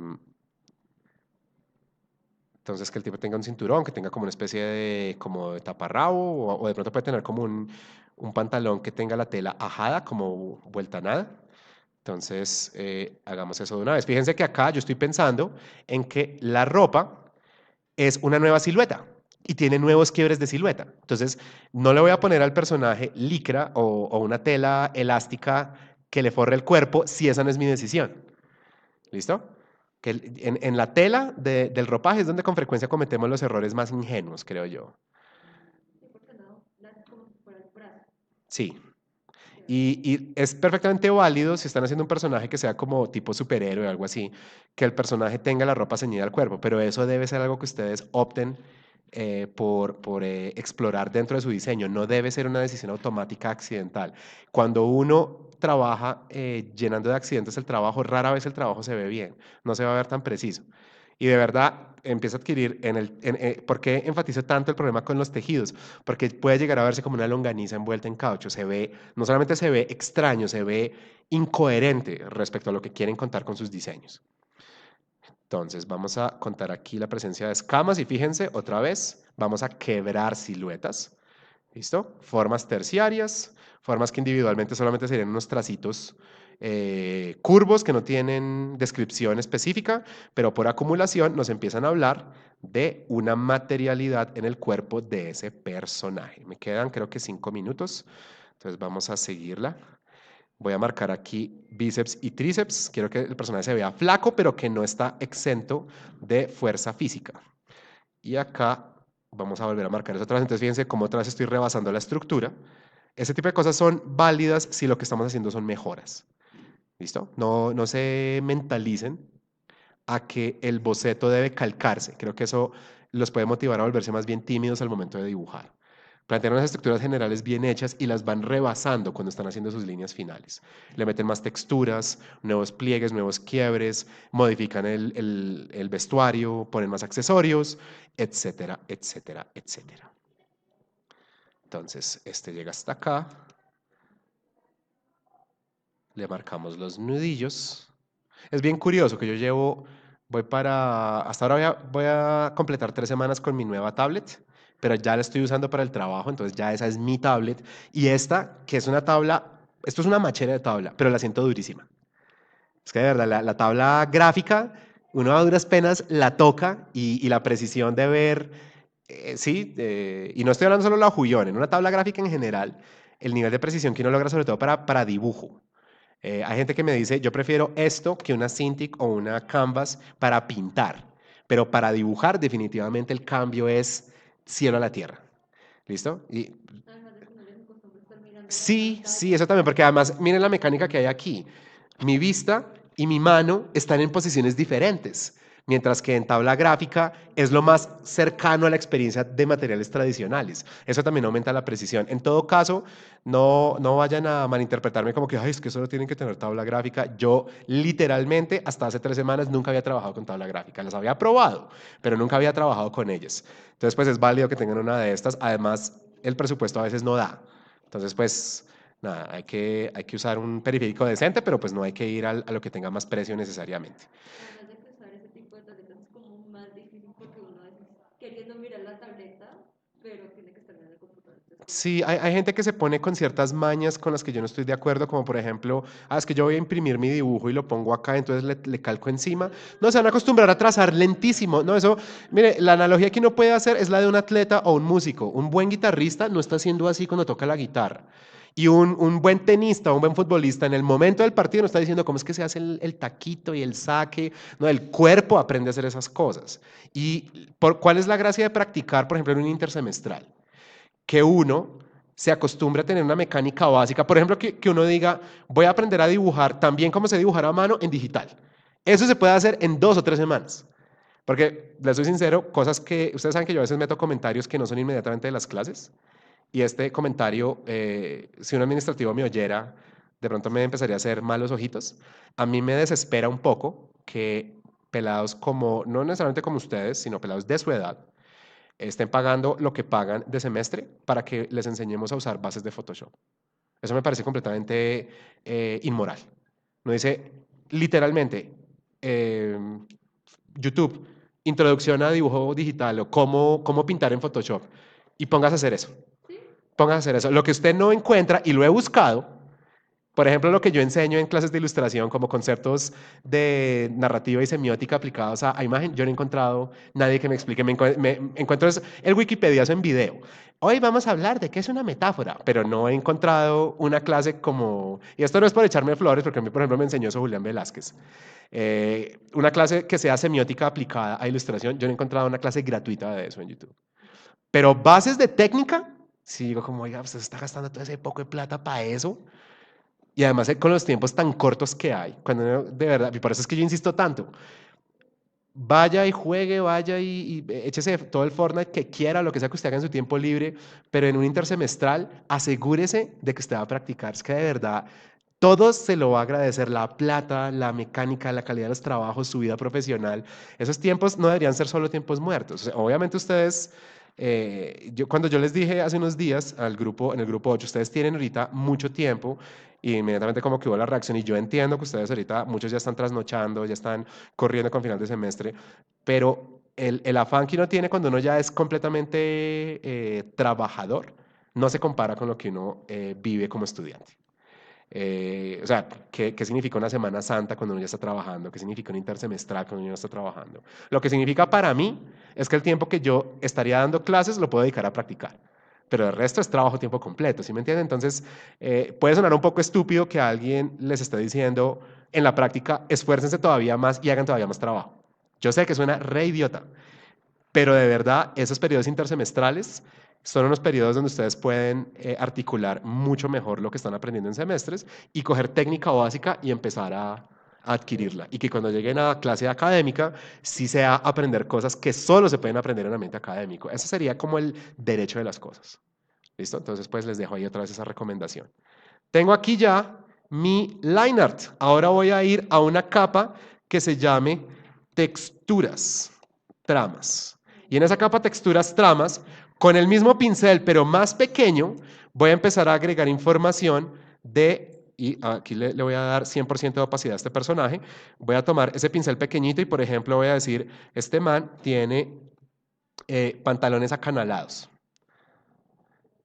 entonces, que el tipo tenga un cinturón, que tenga como una especie de, como de taparrabo, o de pronto puede tener como un pantalón que tenga la tela ajada, como vuelta a nada. Entonces, hagamos eso de una vez. Fíjense que acá yo estoy pensando en que la ropa es una nueva silueta y tiene nuevos quiebres de silueta. Entonces, no le voy a poner al personaje licra o una tela elástica que le forre el cuerpo si esa no es mi decisión. ¿Listo? Que en la tela del ropaje es donde con frecuencia cometemos los errores más ingenuos, creo yo. Sí. Y es perfectamente válido si están haciendo un personaje que sea como tipo superhéroe o algo así, que el personaje tenga la ropa ceñida al cuerpo, pero eso debe ser algo que ustedes opten por explorar dentro de su diseño. No debe ser una decisión automática accidental. Cuando uno trabaja llenando de accidentes el trabajo, rara vez el trabajo se ve bien, no se va a ver tan preciso. Y de verdad empieza a adquirir ¿por qué enfatizo tanto el problema con los tejidos? Porque puede llegar a verse como una longaniza envuelta en caucho. Se ve, no solamente se ve extraño, se ve incoherente respecto a lo que quieren contar con sus diseños. Entonces vamos a contar aquí la presencia de escamas y fíjense otra vez, vamos a quebrar siluetas. ¿Listo? Formas terciarias, formas que individualmente solamente serían unos tracitos curvos que no tienen descripción específica, pero por acumulación nos empiezan a hablar de una materialidad en el cuerpo de ese personaje. Me quedan creo que 5 minutos, entonces vamos a seguirla. Voy a marcar aquí bíceps y tríceps. Quiero que el personaje se vea flaco, pero que no está exento de fuerza física. Y acá vamos a volver a marcar eso otra vez. Entonces fíjense cómo otra vez estoy rebasando la estructura. Ese tipo de cosas son válidas si lo que estamos haciendo son mejoras. ¿Listo? No se mentalicen a que el boceto debe calcarse. Creo que eso los puede motivar a volverse más bien tímidos al momento de dibujar. Plantean unas estructuras generales bien hechas y las van rebasando cuando están haciendo sus líneas finales. Le meten más texturas, nuevos pliegues, nuevos quiebres, modifican el vestuario, ponen más accesorios, etcétera, etcétera, etcétera. Entonces, este llega hasta acá. Le marcamos los nudillos. Es bien curioso que yo hasta ahora voy a completar 3 semanas con mi nueva tablet, pero ya la estoy usando para el trabajo, entonces ya esa es mi tablet. Y esta, que es una tabla, esto es una machera de tabla, pero la siento durísima. Es que de verdad, la tabla gráfica, uno a duras penas la toca y la precisión de ver, sí, y no estoy hablando solo de la Julión, en una tabla gráfica en general, el nivel de precisión que uno logra sobre todo para dibujo. Hay gente que me dice, yo prefiero esto que una Cintiq o una Canvas para pintar, pero para dibujar definitivamente el cambio es cielo a la tierra. ¿Listo? Y sí, sí, eso también, porque además miren la mecánica que hay aquí. Mi vista y mi mano están en posiciones diferentes. mientras que en tabla gráfica es lo más cercano a la experiencia de materiales tradicionales. Eso también aumenta la precisión. En todo caso, no vayan a malinterpretarme como que, ay, es que solo tienen que tener tabla gráfica. Yo literalmente hasta hace 3 semanas nunca había trabajado con tabla gráfica. Las había probado, pero nunca había trabajado con ellas. Entonces, pues es válido que tengan una de estas. Además, el presupuesto a veces no da. Entonces, pues nada, hay que usar un periférico decente, pero pues no hay que ir a lo que tenga más precio necesariamente. Además de que usar ese tipo de tabletas es como más difícil porque uno a veces queriendo mirar la tableta, pero tiene que estar en el computador. Entonces, como Sí, hay gente que se pone con ciertas mañas con las que yo no estoy de acuerdo, como por ejemplo, es que yo voy a imprimir mi dibujo y lo pongo acá, entonces le calco encima. No, se van a acostumbrar a trazar lentísimo. No, eso, mire, la analogía que uno puede hacer es la de un atleta o un músico. Un buen guitarrista no está haciendo así cuando toca la guitarra. Y un buen tenista, un buen futbolista, en el momento del partido no está diciendo cómo es que se hace el taquito y el saque. No, el cuerpo aprende a hacer esas cosas. ¿Y cuál es la gracia de practicar, por ejemplo, en un intersemestral? Que uno se acostumbre a tener una mecánica básica. Por ejemplo, que uno diga, voy a aprender a dibujar tan bien como sé dibujar a mano en digital. Eso se puede hacer en 2 o 3 semanas. Porque, les soy sincero, cosas que ustedes saben que yo a veces meto comentarios que no son inmediatamente de las clases. Y este comentario, si un administrativo me oyera, de pronto me empezaría a hacer malos ojitos. A mí me desespera un poco que pelados como, no necesariamente como ustedes, sino pelados de su edad, estén pagando lo que pagan de semestre para que les enseñemos a usar bases de Photoshop. Eso me parece completamente inmoral. No dice literalmente eh, YouTube, introducción a dibujo digital o cómo pintar en Photoshop y pongas a hacer eso. sí, Pongas a hacer eso. Lo que usted no encuentra, y lo he buscado, por ejemplo, lo que yo enseño en clases de ilustración como conceptos de narrativa y semiótica aplicados a imagen, yo no he encontrado nadie que me explique. Me encuentro el Wikipedia en video. Hoy vamos a hablar de qué es una metáfora, pero no he encontrado una clase como, y esto no es por echarme flores, porque a mí, por ejemplo, me enseñó eso Julián Velázquez. Una clase que sea semiótica aplicada a ilustración, yo no he encontrado una clase gratuita de eso en YouTube. Pero bases de técnica, sí digo como, oiga, usted se está gastando todo ese poco de plata para eso. Y además con los tiempos tan cortos que hay, cuando de verdad, y por eso es que yo insisto tanto, vaya y juegue, vaya y échese todo el Fortnite que quiera, lo que sea que usted haga en su tiempo libre, pero en un intersemestral asegúrese de que usted va a practicar. Es que de verdad, todo se lo va a agradecer, la plata, la mecánica, la calidad de los trabajos, su vida profesional. Esos tiempos no deberían ser solo tiempos muertos. O sea, obviamente ustedes, cuando yo les dije hace unos días al grupo, en el grupo 8, ustedes tienen ahorita mucho tiempo y inmediatamente como que hubo la reacción y yo entiendo que ustedes ahorita, muchos ya están trasnochando, ya están corriendo con final de semestre, pero el afán que uno tiene cuando uno ya es completamente trabajador no se compara con lo que uno vive como estudiante. O sea, ¿qué significa una Semana Santa cuando uno ya está trabajando? ¿Qué significa un intersemestral cuando uno ya está trabajando? Lo que significa para mí es que el tiempo que yo estaría dando clases lo puedo dedicar a practicar. Pero el resto es trabajo a tiempo completo, ¿sí me entienden? Entonces, puede sonar un poco estúpido que alguien les esté diciendo en la práctica, esfuércense todavía más y hagan todavía más trabajo. Yo sé que suena re idiota, pero de verdad, esos periodos intersemestrales son unos periodos donde ustedes pueden articular mucho mejor lo que están aprendiendo en semestres y coger técnica básica y empezar a adquirirla. Y que cuando lleguen a clase académica, sí sea aprender cosas que solo se pueden aprender en el ambiente académico. Ese sería como el derecho de las cosas. ¿Listo? Entonces, pues les dejo ahí otra vez esa recomendación. Tengo aquí ya mi line art. Ahora voy a ir a una capa que se llame texturas, tramas. Y en esa capa texturas, tramas, con el mismo pincel, pero más pequeño, voy a empezar a agregar información y aquí le voy a dar 100% de opacidad a este personaje, voy a tomar ese pincel pequeñito y, por ejemplo, voy a decir, este man tiene pantalones acanalados.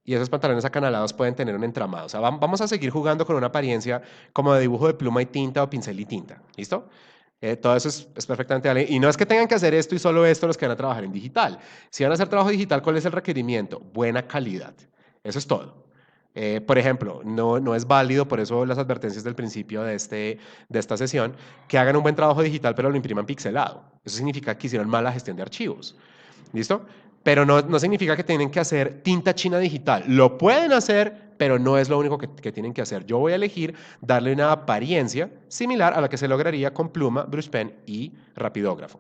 Y esos pantalones acanalados pueden tener un entramado. O sea, vamos a seguir jugando con una apariencia como de dibujo de pluma y tinta o pincel y tinta. ¿Listo? Todo eso es perfectamente vale. Y no es que tengan que hacer esto y solo esto los que van a trabajar en digital. Si van a hacer trabajo digital, ¿cuál es el requerimiento? Buena calidad. Eso es todo. Por ejemplo, no es válido, por eso las advertencias del principio de esta sesión, que hagan un buen trabajo digital pero lo impriman pixelado. Eso significa que hicieron mala gestión de archivos. ¿Listo? Pero no significa que tienen que hacer tinta china digital. Lo pueden hacer, pero no es lo único que tienen que hacer. Yo voy a elegir darle una apariencia similar a la que se lograría con pluma, brush pen y rapidógrafo.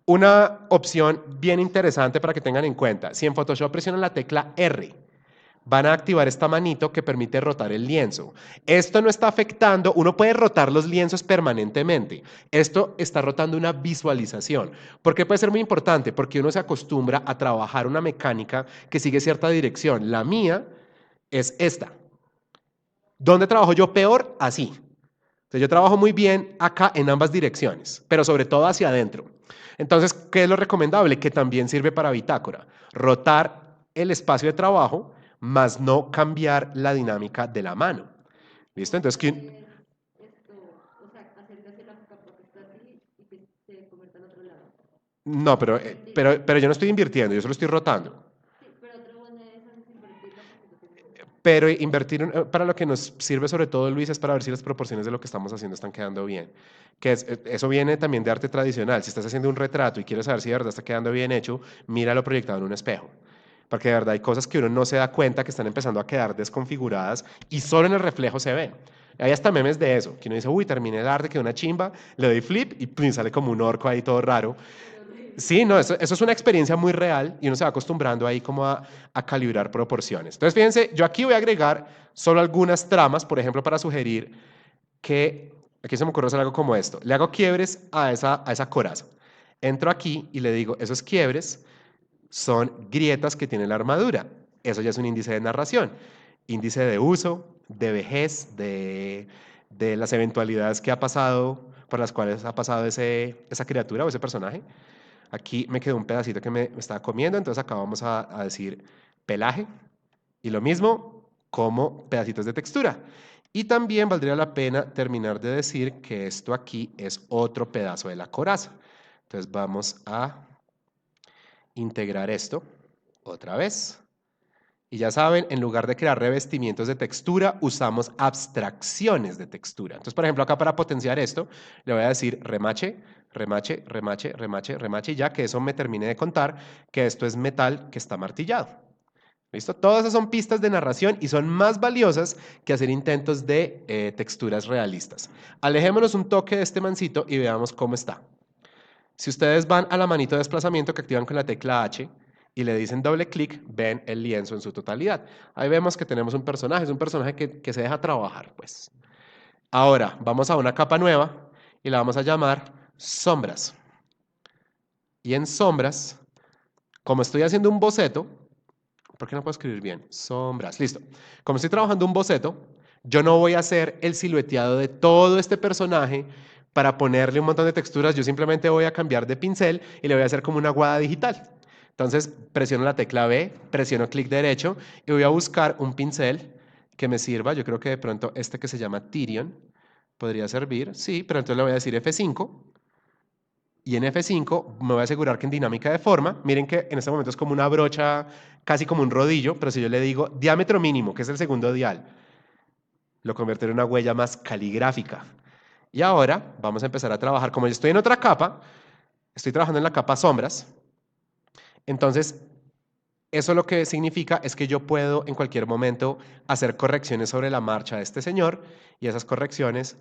Una opción bien interesante para que tengan en cuenta, si en Photoshop presionan la tecla R, van a activar esta manito que permite rotar el lienzo. Esto no está afectando, uno puede rotar los lienzos permanentemente. Esto está rotando una visualización. ¿Por qué puede ser muy importante? Porque uno se acostumbra a trabajar una mecánica que sigue cierta dirección. La mía es esta. ¿Dónde trabajo yo peor? Así. Entonces yo trabajo muy bien acá en ambas direcciones, pero sobre todo hacia adentro. Entonces, ¿qué es lo recomendable? Que también sirve para bitácora. Rotar el espacio de trabajo, más no cambiar la dinámica de la mano. ¿Listo? Entonces, Esto, o sea, acercarse la capa que está así y que se convierta al otro lado. no, Invertir. pero yo no estoy invirtiendo, yo solo estoy rotando. Sí, pero otra buena de esas es invertirla porque no tiene. Pero invertir para lo que nos sirve sobre todo, Luis, es para ver si las proporciones de lo que estamos haciendo están quedando bien. Eso viene también de arte tradicional. Si estás haciendo un retrato y quieres saber si de verdad está quedando bien hecho, míralo proyectado en un espejo. Porque de verdad hay cosas que uno no se da cuenta que están empezando a quedar desconfiguradas y solo en el reflejo se ven. Hay hasta memes de eso, que uno dice, uy, terminé el arte, quedó una chimba, le doy flip y ¡pum! Sale como un orco ahí todo raro. Pero horrible. Sí, no, eso es una experiencia muy real y uno se va acostumbrando ahí como a calibrar proporciones. Entonces, fíjense, yo aquí voy a agregar solo algunas tramas, por ejemplo, para sugerir que, aquí se me ocurre hacer algo como esto. Le hago quiebres a esa coraza. Entro aquí y le digo, esos quiebres son grietas que tiene la armadura. Eso ya es un índice de narración. Índice de uso, de vejez, de las eventualidades que ha pasado, por las cuales ha pasado esa criatura o ese personaje. Aquí me quedó un pedacito que me estaba comiendo, entonces acá vamos a decir pelaje. Y lo mismo como pedacitos de textura. Y también valdría la pena terminar de decir que esto aquí es otro pedazo de la coraza. Entonces vamos a integrar esto otra vez. Y ya saben, en lugar de crear revestimientos de textura, usamos abstracciones de textura. Entonces, por ejemplo, acá para potenciar esto, le voy a decir remache, remache, remache, remache, remache, y ya que eso me termine de contar que esto es metal que está martillado. ¿Listo? Todas esas son pistas de narración y son más valiosas que hacer intentos de texturas realistas. Alejémonos un toque de este mancito y veamos cómo está. Si ustedes van a la manito de desplazamiento que activan con la tecla H y le dicen doble clic, ven el lienzo en su totalidad. Ahí vemos que tenemos un personaje, es un personaje que se deja trabajar, pues. Ahora, vamos a una capa nueva y la vamos a llamar sombras. Y en sombras, como estoy haciendo un boceto, ¿por qué no puedo escribir bien? Sombras, listo. Como estoy trabajando un boceto, yo no voy a hacer el silueteado de todo este personaje para ponerle un montón de texturas, yo simplemente voy a cambiar de pincel y le voy a hacer como una aguada digital. Entonces presiono la tecla B, presiono clic derecho y voy a buscar un pincel que me sirva. Yo creo que de pronto este que se llama Tyrion podría servir. Sí, pero entonces le voy a decir F5 y en F5 me voy a asegurar que en dinámica de forma, miren que en este momento es como una brocha, casi como un rodillo, pero si yo le digo diámetro mínimo, que es el segundo dial, lo convertiré en una huella más caligráfica. Y ahora vamos a empezar a trabajar, como yo estoy en otra capa, estoy trabajando en la capa sombras, entonces eso lo que significa es que yo puedo en cualquier momento hacer correcciones sobre la marcha de este señor y esas correcciones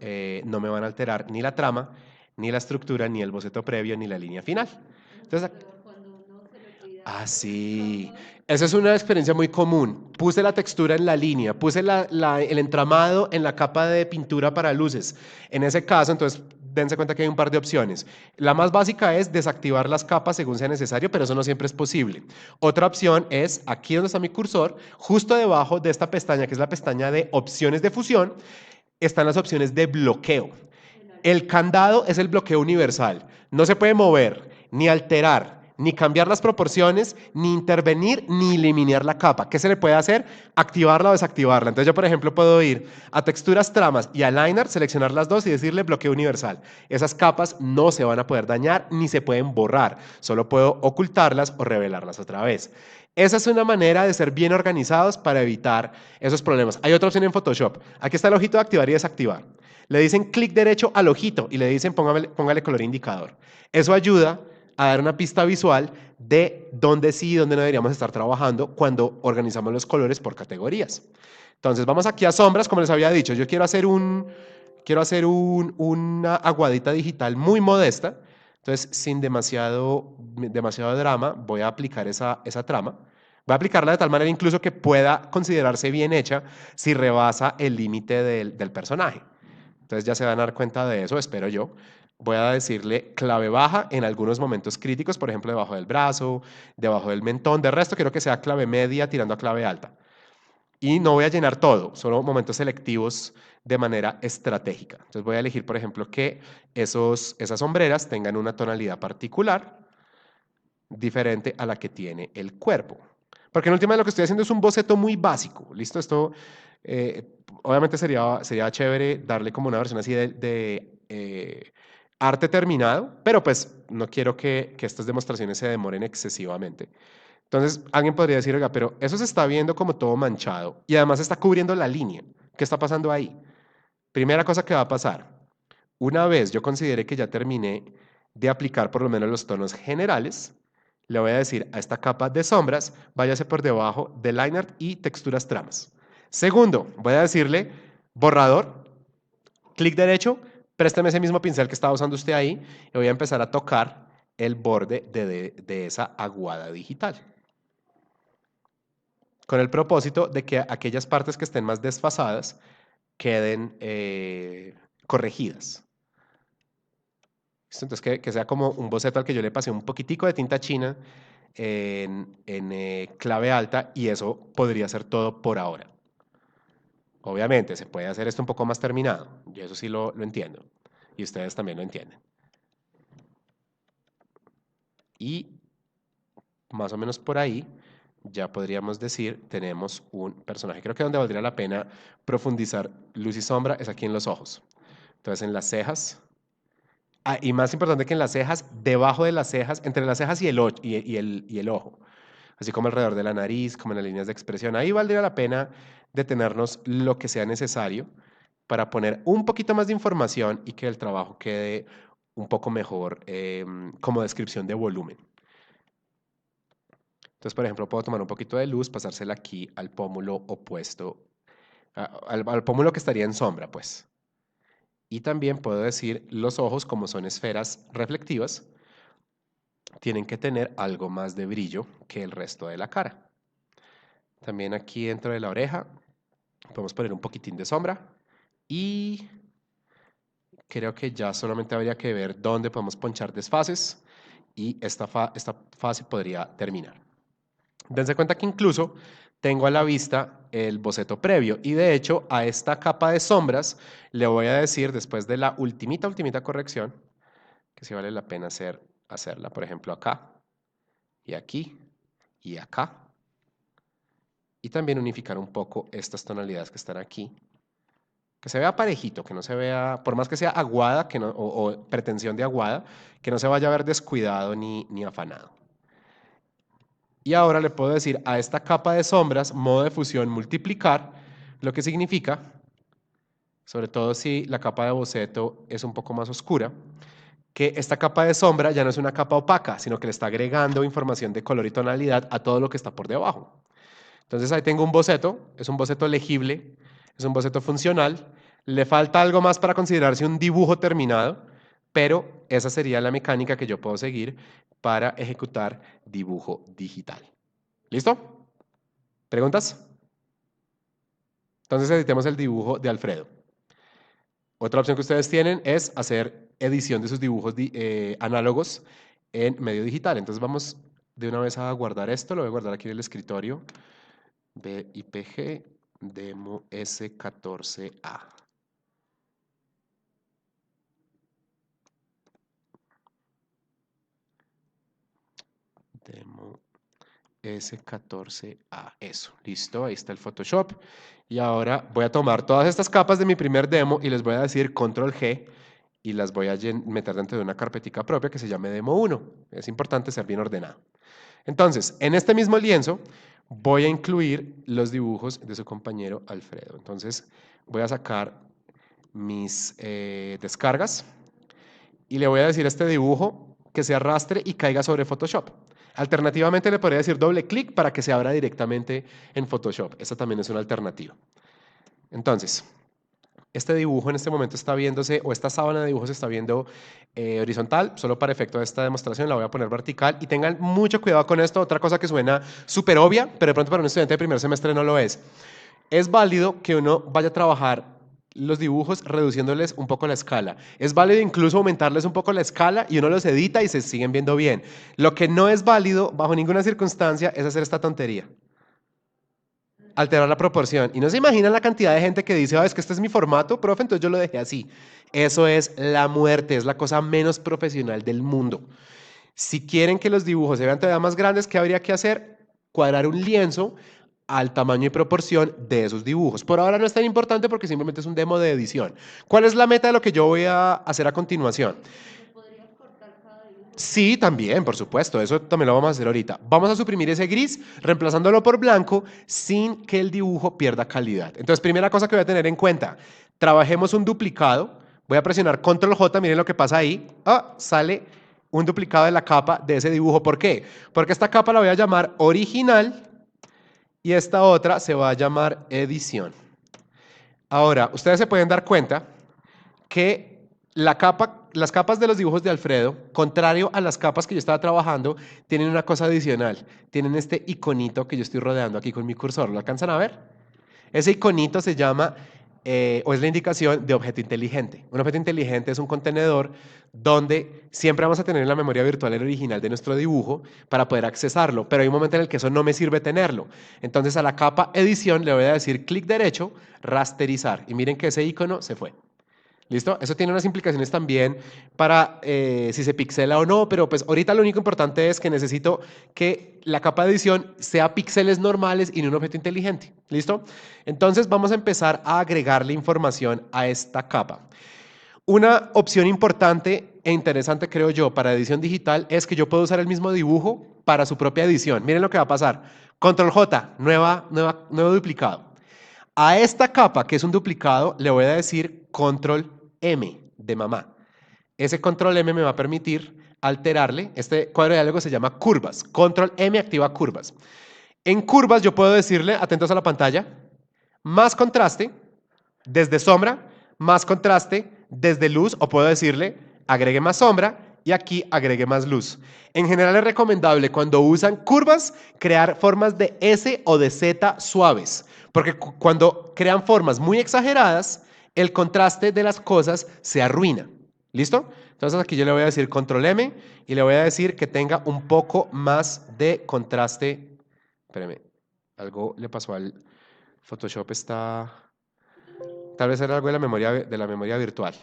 no me van a alterar ni la trama, ni la estructura, ni el boceto previo, ni la línea final. Mucho Entonces, peor cuando uno se le ah, olvida las sí. capas. Esa es una experiencia muy común. Puse la textura en la línea, puse el entramado en la capa de pintura para luces. En ese caso, entonces, dense cuenta que hay un par de opciones. La más básica es desactivar las capas según sea necesario, pero eso no siempre es posible. Otra opción es, aquí donde está mi cursor, justo debajo de esta pestaña, que es la pestaña de opciones de fusión, están las opciones de bloqueo. El El archivo. candado es el bloqueo universal. No se puede mover, ni alterar, ni cambiar las proporciones, ni intervenir, ni eliminar la capa. ¿Qué se le puede hacer? Activarla o desactivarla. Entonces yo, por ejemplo, puedo ir a texturas, tramas y a liner, seleccionar las dos y decirle bloqueo universal. Esas capas no se van a poder dañar ni se pueden borrar. Solo puedo ocultarlas o revelarlas otra vez. Esa es una manera de ser bien organizados para evitar esos problemas. Hay otra opción en Photoshop. Aquí está el ojito de activar y desactivar. Le dicen clic derecho al ojito y le dicen póngale color indicador. Eso ayuda a dar una pista visual de dónde sí y dónde no deberíamos estar trabajando cuando organizamos los colores por categorías. Entonces vamos aquí a sombras, como les había dicho, yo quiero hacer una aguadita digital muy modesta. Entonces, sin demasiado drama, voy a aplicar esa trama. Voy a aplicarla de tal manera incluso que pueda considerarse bien hecha si rebasa el límite del personaje. Entonces ya se van a dar cuenta de eso, espero yo. Voy a decirle clave baja en algunos momentos críticos, por ejemplo, debajo del brazo, debajo del mentón. De resto, quiero que sea clave media tirando a clave alta. Y no voy a llenar todo, solo momentos selectivos de manera estratégica. Entonces voy a elegir, por ejemplo, que esas sombreras tengan una tonalidad particular diferente a la que tiene el cuerpo. Porque en última lo que estoy haciendo es un boceto muy básico. ¿Listo? Esto obviamente sería chévere darle como una versión así de arte terminado, pero pues no quiero que estas demostraciones se demoren excesivamente. Entonces, alguien podría decir, oiga, pero eso se está viendo como todo manchado y además está cubriendo la línea. ¿Qué está pasando ahí? Primera cosa que va a pasar. Una vez yo considere que ya terminé de aplicar por lo menos los tonos generales, le voy a decir a esta capa de sombras, váyase por debajo de line art y texturas tramas. Segundo, voy a decirle borrador, clic derecho, présteme ese mismo pincel que estaba usando usted ahí y voy a empezar a tocar el borde de esa aguada digital, con el propósito de que aquellas partes que estén más desfasadas queden corregidas. Entonces, que sea como un boceto al que yo le pasé un poquitico de tinta china en clave alta y eso podría ser todo por ahora. Obviamente, se puede hacer esto un poco más terminado. Yo eso sí lo entiendo. Y ustedes también lo entienden. Y más o menos por ahí ya podríamos decir, tenemos un personaje. Creo que donde valdría la pena profundizar luz y sombra es aquí en los ojos. Entonces, en las cejas. Ah, y más importante que en las cejas, debajo de las cejas, entre las cejas y el ojo. Así como alrededor de la nariz, como en las líneas de expresión. Ahí valdría la pena detenernos lo que sea necesario para poner un poquito más de información y que el trabajo quede un poco mejor como descripción de volumen. Entonces, por ejemplo, puedo tomar un poquito de luz, pasársela aquí al pómulo opuesto, al pómulo que estaría en sombra, pues. Y también puedo decir los ojos, como son esferas reflectivas, tienen que tener algo más de brillo que el resto de la cara. También aquí dentro de la oreja podemos poner un poquitín de sombra y creo que ya solamente habría que ver dónde podemos ponchar desfases y esta fase podría terminar. Dense cuenta que incluso tengo a la vista el boceto previo y de hecho a esta capa de sombras le voy a decir después de la ultimita corrección que sí vale la pena hacerla, por ejemplo acá y aquí y acá. Y también unificar un poco estas tonalidades que están aquí. Que se vea parejito, que no se vea, por más que sea aguada que no, o pretensión de aguada, que no se vaya a ver descuidado ni afanado. Y ahora le puedo decir a esta capa de sombras, modo de fusión multiplicar, lo que significa, sobre todo si la capa de boceto es un poco más oscura, que esta capa de sombra ya no es una capa opaca, sino que le está agregando información de color y tonalidad a todo lo que está por debajo. Entonces ahí tengo un boceto, es un boceto legible, es un boceto funcional, le falta algo más para considerarse un dibujo terminado, pero esa sería la mecánica que yo puedo seguir para ejecutar dibujo digital. ¿Listo? ¿Preguntas? Entonces editemos el dibujo de Alfredo. Otra opción que ustedes tienen es hacer edición de sus dibujos análogos en medio digital. Entonces vamos de una vez a guardar esto, lo voy a guardar aquí en el escritorio. BIPG Demo S14A. Demo S14A. Eso, listo, ahí está el Photoshop. Y ahora voy a tomar todas estas capas de mi primer demo y les voy a decir Control G y las voy a meter dentro de una carpetica propia que se llame Demo 1. Es importante ser bien ordenado. Entonces, en este mismo lienzo voy a incluir los dibujos de su compañero Alfredo. Entonces, voy a sacar mis descargas y le voy a decir a este dibujo que se arrastre y caiga sobre Photoshop. Alternativamente le podría decir doble clic para que se abra directamente en Photoshop. Esta también es una alternativa. Entonces, este dibujo en este momento está viéndose, o esta sábana de dibujos se está viendo horizontal, solo para efecto de esta demostración la voy a poner vertical y tengan mucho cuidado con esto. Otra cosa que suena súper obvia, pero de pronto para un estudiante de primer semestre no lo es. Es válido que uno vaya a trabajar los dibujos reduciéndoles un poco la escala. Es válido incluso aumentarles un poco la escala y uno los edita y se siguen viendo bien. Lo que no es válido bajo ninguna circunstancia es hacer esta tontería. Alterar la proporción. Y no se imaginan la cantidad de gente que dice, es que este es mi formato, profe, entonces yo lo dejé así. Eso es la muerte, es la cosa menos profesional del mundo. Si quieren que los dibujos se vean todavía más grandes, ¿qué habría que hacer? Cuadrar un lienzo al tamaño y proporción de esos dibujos. Por ahora no es tan importante porque simplemente es un demo de edición. ¿Cuál es la meta de lo que yo voy a hacer a continuación? ¿Se podría cortar cada dibujo? Sí, también, por supuesto, eso también lo vamos a hacer ahorita. Vamos a suprimir ese gris, reemplazándolo por blanco, sin que el dibujo pierda calidad. Entonces, primera cosa que voy a tener en cuenta, trabajemos un duplicado. Voy a presionar Control J, miren lo que pasa ahí. Sale un duplicado de la capa de ese dibujo. ¿Por qué? Porque esta capa la voy a llamar original y esta otra se va a llamar edición. Ahora, ustedes se pueden dar cuenta que las capas de los dibujos de Alfredo, contrario a las capas que yo estaba trabajando, tienen una cosa adicional. Tienen este iconito que yo estoy rodeando aquí con mi cursor. ¿Lo alcanzan a ver? Ese iconito se llama, o es la indicación de objeto inteligente. Un objeto inteligente es un contenedor donde siempre vamos a tener la memoria virtual el original de nuestro dibujo para poder accesarlo, pero hay un momento en el que eso no me sirve tenerlo. Entonces a la capa edición le voy a decir clic derecho, rasterizar, y miren que ese icono se fue. ¿Listo? Eso tiene unas implicaciones también para si se pixela o no, pero pues ahorita lo único importante es que necesito que la capa de edición sea píxeles normales y no un objeto inteligente. ¿Listo? Entonces vamos a empezar a agregarle información a esta capa. Una opción importante e interesante, creo yo, para edición digital es que yo puedo usar el mismo dibujo para su propia edición. Miren lo que va a pasar. Control J, nuevo duplicado. A esta capa, que es un duplicado, le voy a decir Control M de mamá. Ese Control M me va a permitir alterarle. Este cuadro de diálogo se llama curvas. Control M activa curvas. En curvas yo puedo decirle, atentos a la pantalla, más contraste desde sombra, más contraste desde luz, o puedo decirle, agregue más sombra y aquí agregue más luz. En general es recomendable cuando usan curvas crear formas de S o de Z suaves, porque cuando crean formas muy exageradas, el contraste de las cosas se arruina. ¿Listo? Entonces aquí yo le voy a decir Control M y le voy a decir que tenga un poco más de contraste. Espérame, algo le pasó al Photoshop, está... Tal vez era algo de la memoria virtual.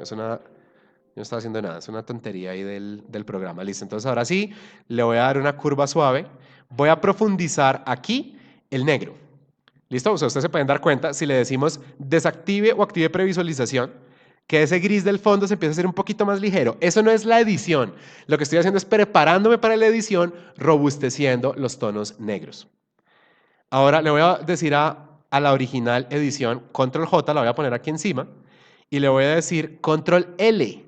Es una... Yo no estaba haciendo nada, es una tontería ahí del programa. Listo, entonces ahora sí, le voy a dar una curva suave. Voy a profundizar aquí el negro. ¿Listo? O sea, ustedes se pueden dar cuenta, si le decimos desactive o active previsualización, que ese gris del fondo se empieza a hacer un poquito más ligero. Eso no es la edición. Lo que estoy haciendo es preparándome para la edición, robusteciendo los tonos negros. Ahora le voy a decir a la original edición, Control J, la voy a poner aquí encima, y le voy a decir Control L.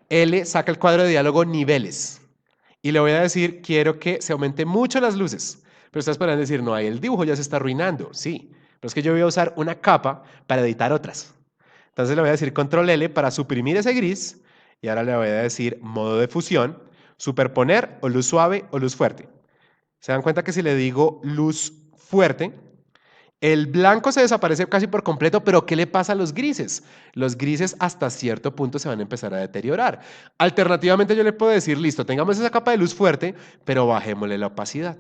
L saca el cuadro de diálogo niveles. Y le voy a decir, quiero que se aumente mucho las luces. Pero ustedes podrán decir, no, ahí el dibujo ya se está arruinando. Sí, pero es que yo voy a usar una capa para editar otras. Entonces le voy a decir Control L para suprimir ese gris. Y ahora le voy a decir modo de fusión, superponer o luz suave o luz fuerte. Se dan cuenta que si le digo luz fuerte, el blanco se desaparece casi por completo, pero ¿qué le pasa a los grises? Los grises hasta cierto punto se van a empezar a deteriorar. Alternativamente yo le puedo decir, listo, tengamos esa capa de luz fuerte, pero bajémosle la opacidad.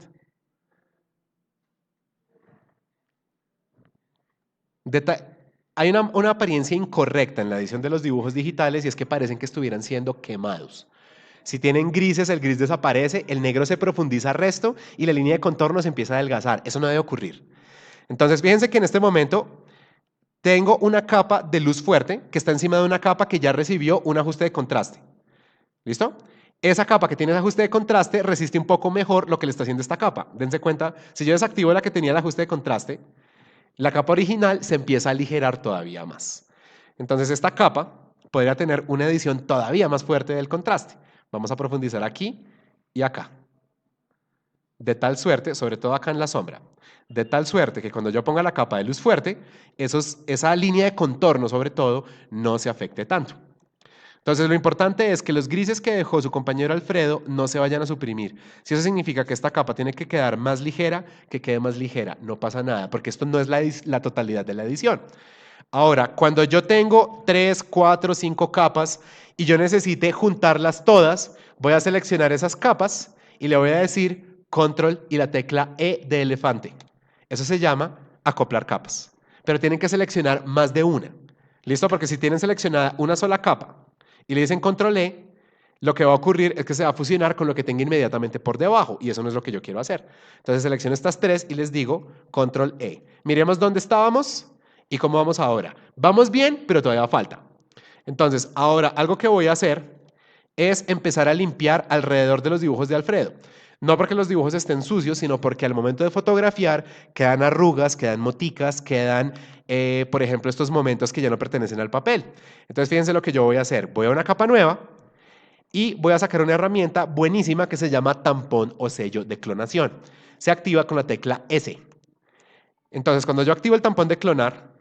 Hay una apariencia incorrecta en la edición de los dibujos digitales y es que parecen que estuvieran siendo quemados. Si tienen grises, el gris desaparece, el negro se profundiza al resto y la línea de contorno se empieza a adelgazar. Eso no debe ocurrir. Entonces, fíjense que en este momento tengo una capa de luz fuerte que está encima de una capa que ya recibió un ajuste de contraste. ¿Listo? Esa capa que tiene ese ajuste de contraste resiste un poco mejor lo que le está haciendo esta capa. Dense cuenta, si yo desactivo la que tenía el ajuste de contraste, la capa original se empieza a aligerar todavía más. Entonces esta capa podría tener una edición todavía más fuerte del contraste. Vamos a profundizar aquí y acá. De tal suerte, sobre todo acá en la sombra, de tal suerte que cuando yo ponga la capa de luz fuerte, esa línea de contorno sobre todo no se afecte tanto. Entonces lo importante es que los grises que dejó su compañero Alfredo no se vayan a suprimir. Si eso significa que esta capa tiene que quedar más ligera, que quede más ligera. No pasa nada, porque esto no es la totalidad de la edición. Ahora, cuando yo tengo 3, 4, 5 capas y yo necesite juntarlas todas, voy a seleccionar esas capas y le voy a decir control y la tecla E de elefante. Eso se llama acoplar capas. Pero tienen que seleccionar más de una. ¿Listo? Porque si tienen seleccionada una sola capa y le dicen control E, lo que va a ocurrir es que se va a fusionar con lo que tenga inmediatamente por debajo y eso no es lo que yo quiero hacer. Entonces selecciono estas tres y les digo control E. Miremos dónde estábamos y cómo vamos ahora. Vamos bien, pero todavía falta. Entonces, ahora algo que voy a hacer es empezar a limpiar alrededor de los dibujos de Alfredo. No porque los dibujos estén sucios, sino porque al momento de fotografiar quedan arrugas, quedan moticas, quedan, por ejemplo, estos momentos que ya no pertenecen al papel. Entonces, fíjense lo que yo voy a hacer. Voy a una capa nueva y voy a sacar una herramienta buenísima que se llama tampón o sello de clonación. Se activa con la tecla S. Entonces, cuando yo activo el tampón de clonar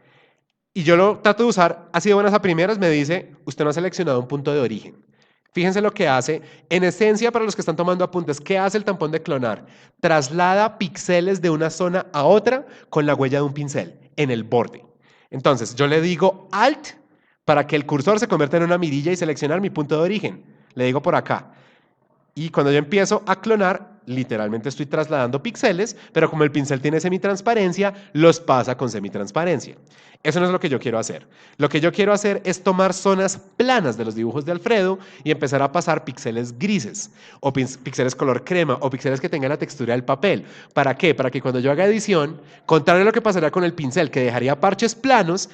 y yo lo trato de usar así de buenas a primeras, me dice, usted no ha seleccionado un punto de origen. Fíjense lo que hace. En esencia, para los que están tomando apuntes, ¿qué hace el tampón de clonar? Traslada píxeles de una zona a otra con la huella de un pincel en el borde. Entonces, yo le digo Alt para que el cursor se convierta en una mirilla y seleccionar mi punto de origen. Le digo por acá. Y cuando yo empiezo a clonar, literalmente estoy trasladando píxeles, pero como el pincel tiene semitransparencia, los pasa con semitransparencia. Eso no es lo que yo quiero hacer. Lo que yo quiero hacer es tomar zonas planas de los dibujos de Alfredo y empezar a pasar píxeles grises, o píxeles color crema, o píxeles que tengan la textura del papel. ¿Para qué? Para que cuando yo haga edición, contrario a lo que pasaría con el pincel, que dejaría parches planos,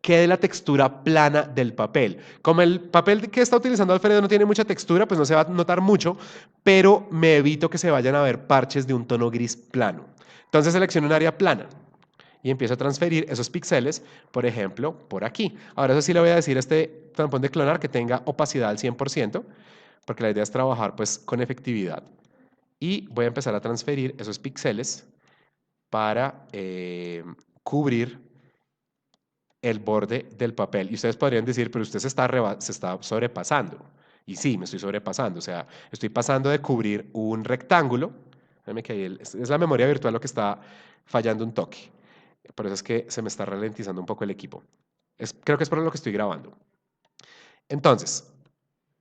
quede la textura plana del papel. Como el papel que está utilizando Alfredo no tiene mucha textura, pues no se va a notar mucho, pero me evito que se vayan a ver parches de un tono gris plano. Entonces selecciono un área plana y empiezo a transferir esos píxeles, por ejemplo, por aquí. Ahora eso sí le voy a decir a este tampón de clonar que tenga opacidad al 100%, porque la idea es trabajar pues con efectividad. Y voy a empezar a transferir esos píxeles para cubrir el borde del papel. Y ustedes podrían decir, pero usted se está sobrepasando. Y sí, me estoy sobrepasando. O sea, estoy pasando de cubrir un rectángulo. Déjame que ahí es la memoria virtual lo que está fallando un toque. Por eso es que se me está ralentizando un poco el equipo. Creo que es por lo que estoy grabando. Entonces,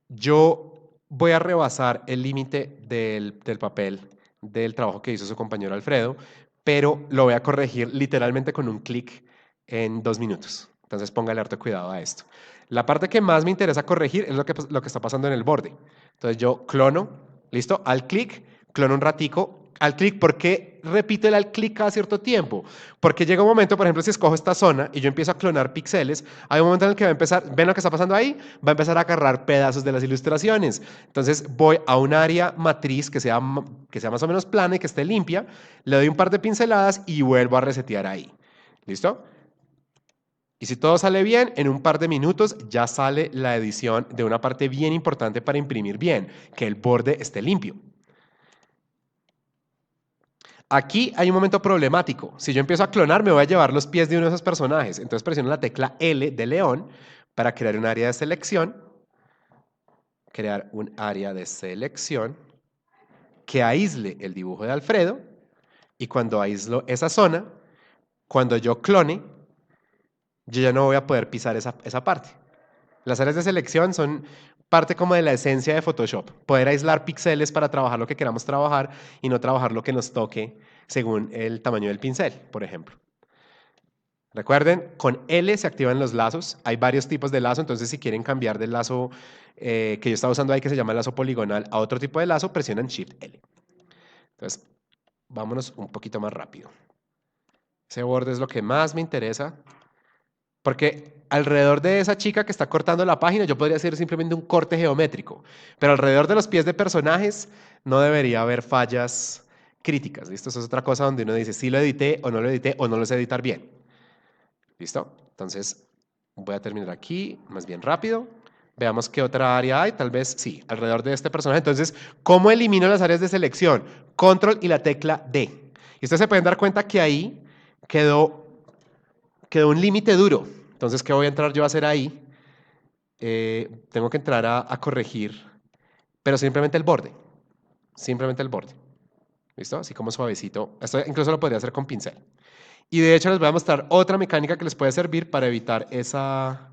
yo voy a rebasar el límite del papel del trabajo que hizo su compañero Alfredo, pero lo voy a corregir literalmente con un clic en 2 minutos. Entonces póngale harto cuidado a esto. La parte que más me interesa corregir es lo que está pasando en el borde. Entonces yo clono, listo, al clic, clono un ratico. Al clic, ¿por qué repito el al clic cada cierto tiempo? Porque llega un momento, por ejemplo, si escojo esta zona y yo empiezo a clonar píxeles, hay un momento en el que va a empezar, ¿ven lo que está pasando ahí? Va a empezar a agarrar pedazos de las ilustraciones. Entonces voy a un área matriz que sea más o menos plana y que esté limpia, le doy un par de pinceladas y vuelvo a resetear ahí. ¿Listo? Y si todo sale bien, en un par de minutos ya sale la edición de una parte bien importante para imprimir bien, que el borde esté limpio. Aquí hay un momento problemático. Si yo empiezo a clonar, me voy a llevar los pies de uno de esos personajes. Entonces presiono la tecla L de león para crear un área de selección. Crear un área de selección que aísle el dibujo de Alfredo. Y cuando aíslo esa zona, cuando yo clone, yo ya no voy a poder pisar esa parte. Las áreas de selección son parte como de la esencia de Photoshop. Poder aislar píxeles para trabajar lo que queramos trabajar y no trabajar lo que nos toque según el tamaño del pincel, por ejemplo. Recuerden, con L se activan los lazos. Hay varios tipos de lazo, entonces si quieren cambiar del lazo que yo estaba usando ahí, que se llama lazo poligonal, a otro tipo de lazo, presionan Shift L. Entonces, vámonos un poquito más rápido. Ese borde es lo que más me interesa. Porque alrededor de esa chica que está cortando la página, yo podría hacer simplemente un corte geométrico. Pero alrededor de los pies de personajes no debería haber fallas críticas. ¿Listo? Eso es otra cosa donde uno dice si lo edité o no lo edité o no lo sé editar bien. ¿Listo? Entonces Voy a terminar aquí, más bien rápido. Veamos qué otra área hay, tal vez sí, alrededor de este personaje. Entonces, ¿cómo elimino las áreas de selección? Control y la tecla D. Y ustedes se pueden dar cuenta que ahí quedó un límite duro. Entonces, ¿qué voy a entrar yo a hacer ahí? Tengo que entrar a corregir, pero simplemente el borde. Simplemente el borde. ¿Listo? Así como suavecito. Esto incluso lo podría hacer con pincel. Y de hecho les voy a mostrar otra mecánica que les puede servir para evitar esa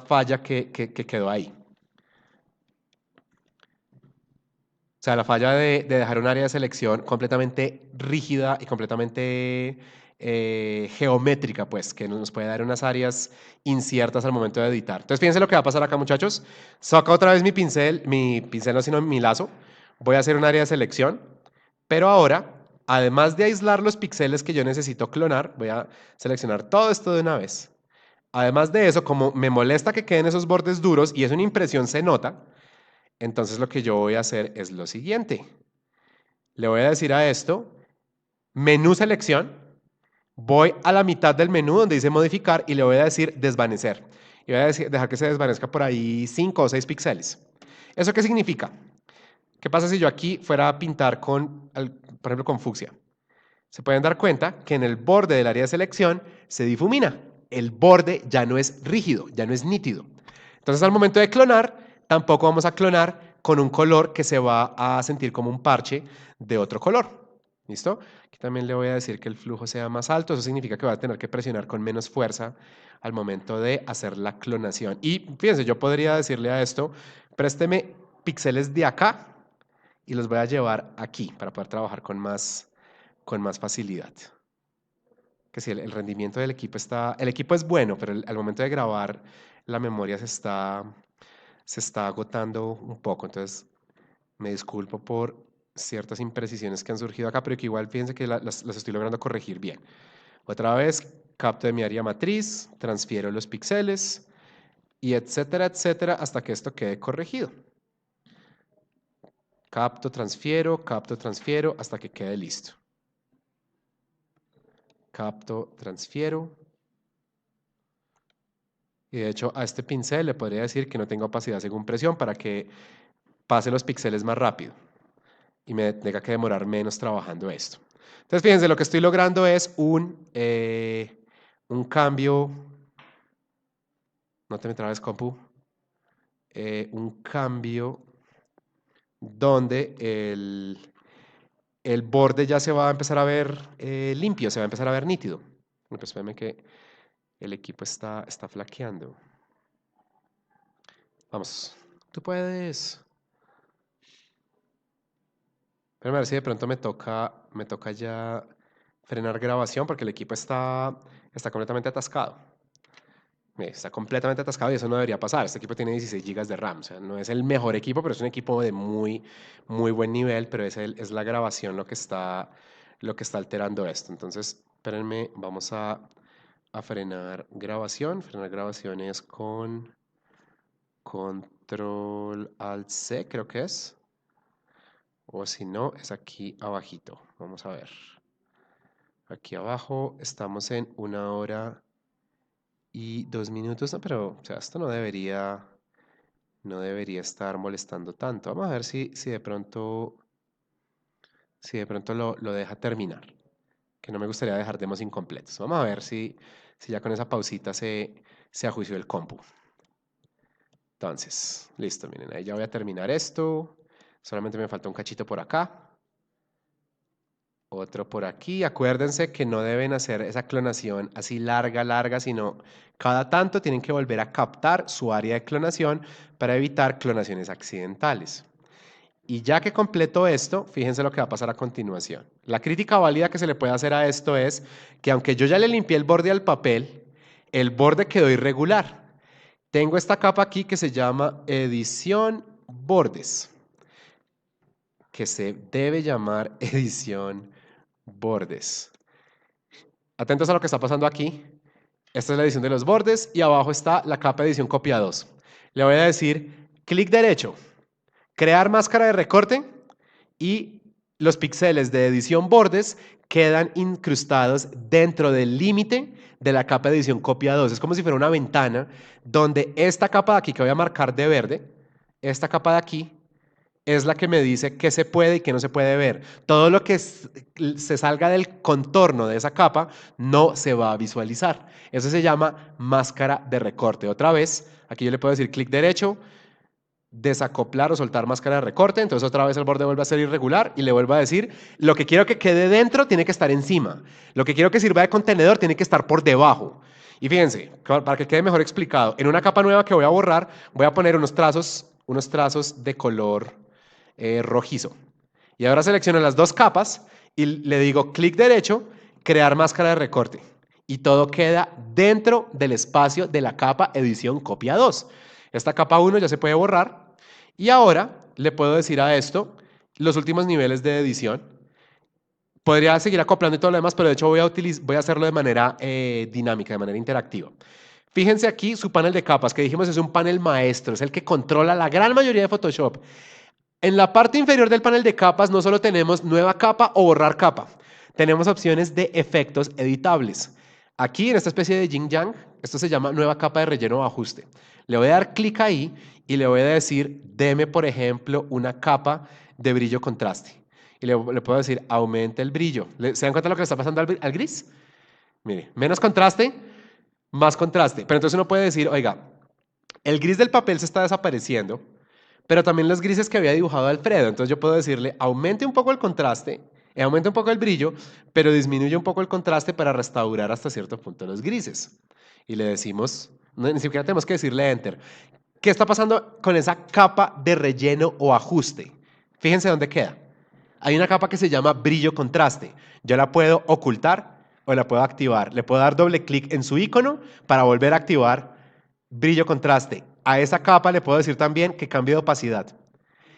falla que quedó ahí. O sea, la falla de dejar un área de selección completamente rígida y completamente geométrica, pues, que nos puede dar unas áreas inciertas al momento de editar. Entonces, fíjense lo que va a pasar acá, muchachos. Saco otra vez mi pincel no, sino mi lazo. Voy a hacer un área de selección, pero ahora, además de aislar los píxeles que yo necesito clonar, voy a seleccionar todo esto de una vez. Además de eso, como me molesta que queden esos bordes duros y es una impresión se nota, entonces lo que yo voy a hacer es lo siguiente. Le voy a decir a esto, menú selección, voy a la mitad del menú donde dice modificar y le voy a decir desvanecer. Y voy a dejar que se desvanezca por ahí 5 o 6 píxeles. ¿Eso qué significa? ¿Qué pasa si yo aquí fuera a pintar por ejemplo, con fucsia? Se pueden dar cuenta que en el borde del área de selección se difumina. El borde ya no es rígido, ya no es nítido. Entonces, al momento de clonar, tampoco vamos a clonar con un color que se va a sentir como un parche de otro color. ¿Listo? Aquí también le voy a decir que el flujo sea más alto. Eso significa que va a tener que presionar con menos fuerza al momento de hacer la clonación. Y fíjense, yo podría decirle a esto, présteme píxeles de acá y los voy a llevar aquí para poder trabajar con más facilidad. Que si el rendimiento del equipo el equipo es bueno, pero al momento de grabar la memoria se está agotando un poco. Entonces, me disculpo por ciertas imprecisiones que han surgido acá, pero que igual fíjense que las estoy logrando corregir bien. Otra vez, capto de mi área matriz, transfiero los píxeles y etcétera, etcétera, hasta que esto quede corregido. Capto, transfiero, hasta que quede listo. Capto, transfiero. Y de hecho a este pincel le podría decir que no tenga opacidad según presión para que pase los píxeles más rápido y me tenga que demorar menos trabajando esto. Entonces fíjense, lo que estoy logrando es un cambio, no te me trabes compu, un cambio donde el borde ya se va a empezar a ver limpio, se va a empezar a ver nítido. Bueno, pues espérame que el equipo está flaqueando. Vamos, tú puedes. Pero a ver si de pronto me toca ya frenar grabación porque el equipo está completamente atascado. Está completamente atascado y eso no debería pasar. Este equipo tiene 16 GB de RAM. O sea, no es el mejor equipo, pero es un equipo de muy, muy buen nivel. Pero es la grabación lo que está alterando esto. Entonces, espérenme, vamos a frenar grabación. Frenar grabación es con Control Alt C, creo que es. O si no, es aquí abajito. Vamos a ver. Aquí abajo estamos en 1 hora y 2 minutos. No, pero o sea, esto no debería estar molestando tanto. Vamos a ver si de pronto, lo deja terminar. Que no me gustaría dejar demos incompletos. Vamos a ver si ya con esa pausita se ajuició el compu. Entonces, listo, miren, ahí ya voy a terminar esto. Solamente me falta un cachito por acá. Otro por aquí. Acuérdense que no deben hacer esa clonación así larga, sino cada tanto tienen que volver a captar su área de clonación para evitar clonaciones accidentales. Y ya que completo esto, fíjense lo que va a pasar a continuación. La crítica válida que se le puede hacer a esto es que aunque yo ya le limpié el borde al papel, el borde quedó irregular. Tengo esta capa aquí que se llama edición bordes, que se debe llamar edición bordes. Atentos a lo que está pasando aquí. Esta es la edición de los bordes y abajo está la capa de edición copia 2. Le voy a decir clic derecho, crear máscara de recorte y los píxeles de edición bordes quedan incrustados dentro del límite de la capa de edición copia 2. Es como si fuera una ventana donde esta capa de aquí que voy a marcar de verde, esta capa de aquí, es la que me dice qué se puede y qué no se puede ver. Todo lo que se salga del contorno de esa capa no se va a visualizar. Eso se llama máscara de recorte. Otra vez, aquí yo le puedo decir clic derecho, desacoplar o soltar máscara de recorte, entonces otra vez el borde vuelve a ser irregular y le vuelvo a decir, lo que quiero que quede dentro tiene que estar encima, lo que quiero que sirva de contenedor tiene que estar por debajo. Y fíjense, para que quede mejor explicado, en una capa nueva que voy a borrar, voy a poner unos trazos de color rojizo. Y ahora selecciono las dos capas y le digo clic derecho, crear máscara de recorte. Y todo queda dentro del espacio de la capa edición copia 2. Esta capa 1 ya se puede borrar. Y ahora le puedo decir a esto los últimos niveles de edición. Podría seguir acoplando y todo lo demás, pero de hecho voy a hacerlo de manera dinámica, de manera interactiva. Fíjense aquí su panel de capas, que dijimos es un panel maestro, es el que controla la gran mayoría de Photoshop. En la parte inferior del panel de capas no solo tenemos nueva capa o borrar capa, tenemos opciones de efectos editables. Aquí en esta especie de yin yang, esto se llama nueva capa de relleno o ajuste. Le voy a dar clic ahí y le voy a decir, deme por ejemplo una capa de brillo contraste. Y le puedo decir, aumente el brillo. ¿Se dan cuenta de lo que le está pasando al gris? Mire, menos contraste, más contraste. Pero entonces uno puede decir, oiga, el gris del papel se está desapareciendo, pero también los grises que había dibujado Alfredo. Entonces yo puedo decirle, aumente un poco el contraste, aumente un poco el brillo, pero disminuye un poco el contraste para restaurar hasta cierto punto los grises. Y le decimos, ni siquiera tenemos que decirle enter. ¿Qué está pasando con esa capa de relleno o ajuste? Fíjense dónde queda. Hay una capa que se llama brillo contraste. Yo la puedo ocultar o la puedo activar. Le puedo dar doble clic en su icono para volver a activar brillo contraste. A esa capa le puedo decir también que cambie de opacidad.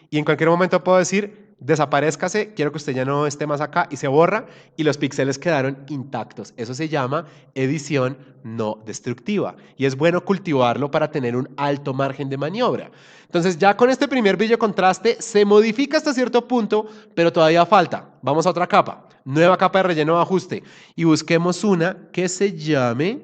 Y en cualquier momento puedo decir, desaparezcase, quiero que usted ya no esté más acá, y se borra y los píxeles quedaron intactos. Eso se llama edición no destructiva y es bueno cultivarlo para tener un alto margen de maniobra. Entonces ya con este primer brillo contraste se modifica hasta cierto punto, pero todavía falta. Vamos a otra capa, nueva capa de relleno o ajuste y busquemos una que se llame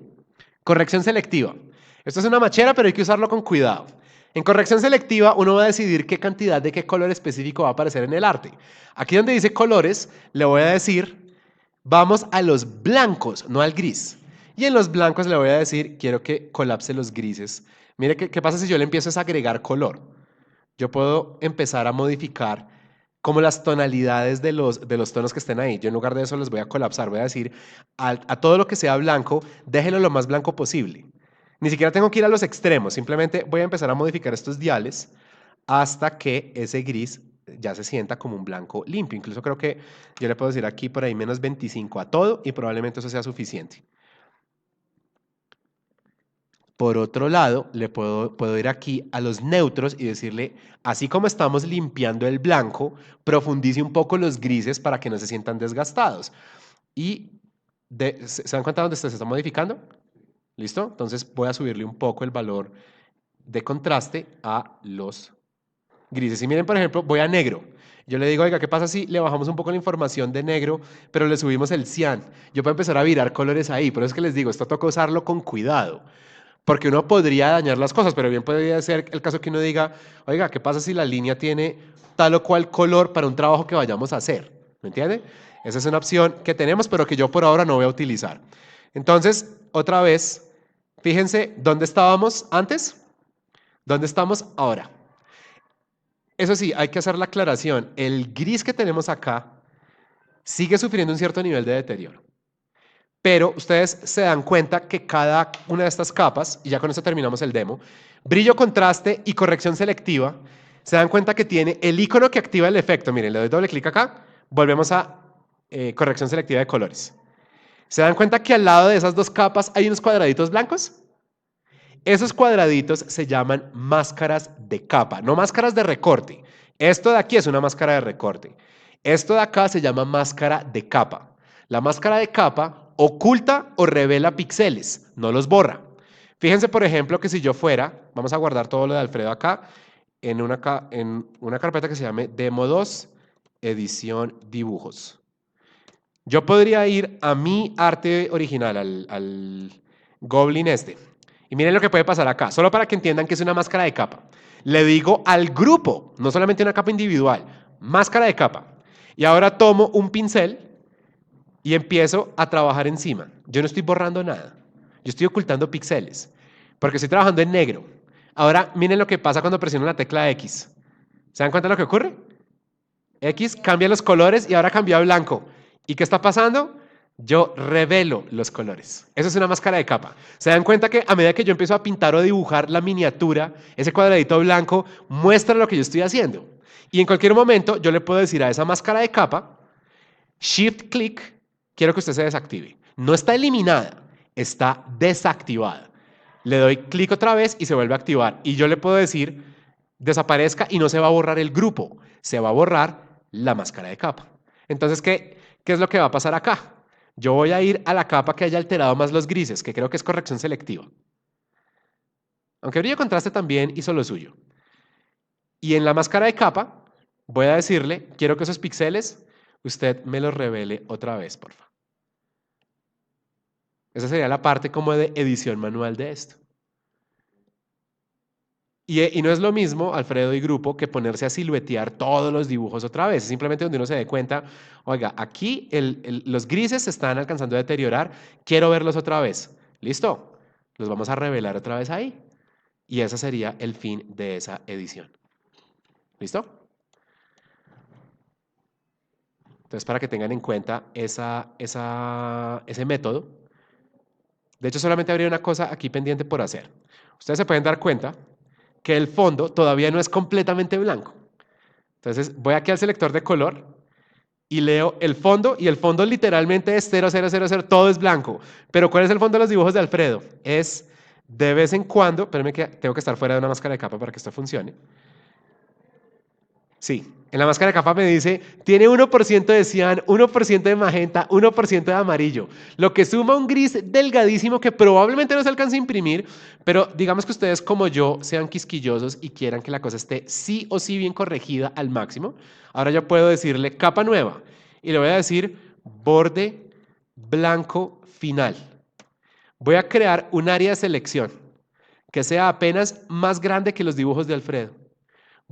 corrección selectiva. Esto es una machera, pero hay que usarlo con cuidado. En corrección selectiva, uno va a decidir qué cantidad de qué color específico va a aparecer en el arte. Aquí donde dice colores, le voy a decir, vamos a los blancos, no al gris. Y en los blancos le voy a decir, quiero que colapse los grises. Mire, ¿qué pasa si yo le empiezo a agregar color? Yo puedo empezar a modificar como las tonalidades de los tonos que estén ahí. Yo en lugar de eso les voy a colapsar. Voy a decir, a todo lo que sea blanco, déjenlo lo más blanco posible. Ni siquiera tengo que ir a los extremos, simplemente voy a empezar a modificar estos diales hasta que ese gris ya se sienta como un blanco limpio. Incluso creo que yo le puedo decir aquí por ahí menos 25 a todo y probablemente eso sea suficiente. Por otro lado, le puedo ir aquí a los neutros y decirle, así como estamos limpiando el blanco, profundice un poco los grises para que no se sientan desgastados. Y ¿se dan cuenta dónde se está modificando? ¿Listo? Entonces voy a subirle un poco el valor de contraste a los grises. Y miren, por ejemplo, voy a negro. Yo le digo, oiga, ¿qué pasa si le bajamos un poco la información de negro, pero le subimos el cian? Yo puedo empezar a virar colores ahí. Por eso es que les digo, esto toca usarlo con cuidado. Porque uno podría dañar las cosas, pero bien podría ser el caso que uno diga, oiga, ¿qué pasa si la línea tiene tal o cual color para un trabajo que vayamos a hacer? ¿Me entiende? Esa es una opción que tenemos, pero que yo por ahora no voy a utilizar. Entonces, otra vez, fíjense, ¿dónde estábamos antes? ¿Dónde estamos ahora? Eso sí, hay que hacer la aclaración. El gris que tenemos acá sigue sufriendo un cierto nivel de deterioro. Pero ustedes se dan cuenta que cada una de estas capas, y ya con esto terminamos el demo, brillo, contraste y corrección selectiva, se dan cuenta que tiene el icono que activa el efecto. Miren, le doy doble clic acá, volvemos a corrección selectiva de colores. ¿Se dan cuenta que al lado de esas dos capas hay unos cuadraditos blancos? Esos cuadraditos se llaman máscaras de capa, no máscaras de recorte. Esto de aquí es una máscara de recorte. Esto de acá se llama máscara de capa. La máscara de capa oculta o revela píxeles, no los borra. Fíjense, por ejemplo, que si yo fuera, vamos a guardar todo lo de Alfredo acá, en una carpeta que se llame Demo 2, edición, dibujos. Yo podría ir a mi arte original, al Goblin este. Y miren lo que puede pasar acá, solo para que entiendan que es una máscara de capa. Le digo al grupo, no solamente una capa individual, máscara de capa. Y ahora tomo un pincel y empiezo a trabajar encima. Yo no estoy borrando nada. Yo estoy ocultando píxeles, porque estoy trabajando en negro. Ahora, miren lo que pasa cuando presiono la tecla X. ¿Se dan cuenta de lo que ocurre? X cambia los colores y ahora cambia a blanco. ¿Y qué está pasando? Yo revelo los colores. Eso es una máscara de capa. ¿Se dan cuenta que a medida que yo empiezo a pintar o dibujar la miniatura, ese cuadradito blanco muestra lo que yo estoy haciendo? Y en cualquier momento yo le puedo decir a esa máscara de capa, Shift clic, quiero que usted se desactive. No está eliminada, está desactivada. Le doy clic otra vez y se vuelve a activar. Y yo le puedo decir, desaparezca y no se va a borrar el grupo, se va a borrar la máscara de capa. Entonces, ¿qué es lo que va a pasar acá? Yo voy a ir a la capa que haya alterado más los grises, que creo que es corrección selectiva. Aunque brillo contraste también hizo lo suyo. Y en la máscara de capa voy a decirle, quiero que esos píxeles usted me los revele otra vez, por favor. Esa sería la parte como de edición manual de esto. Y no es lo mismo, Alfredo y grupo, que ponerse a siluetear todos los dibujos otra vez. Es simplemente donde uno se dé cuenta, oiga, aquí los grises se están alcanzando a deteriorar, quiero verlos otra vez. ¿Listo? Los vamos a revelar otra vez ahí. Y ese sería el fin de esa edición. ¿Listo? Entonces, para que tengan en cuenta ese método. De hecho, solamente habría una cosa aquí pendiente por hacer. Ustedes se pueden dar cuenta que el fondo todavía no es completamente blanco. Entonces voy aquí al selector de color y leo el fondo, y el fondo literalmente es 0000, todo es blanco. Pero ¿cuál es el fondo de los dibujos de Alfredo? Es de vez en cuando, espérenme que tengo que estar fuera de una máscara de capa para que esto funcione. Sí, en la máscara de capa me dice, tiene 1% de cian, 1% de magenta, 1% de amarillo, lo que suma un gris delgadísimo que probablemente no se alcance a imprimir, pero digamos que ustedes como yo sean quisquillosos y quieran que la cosa esté sí o sí bien corregida al máximo. Ahora yo puedo decirle capa nueva y le voy a decir borde blanco final. Voy a crear un área de selección que sea apenas más grande que los dibujos de Alfredo.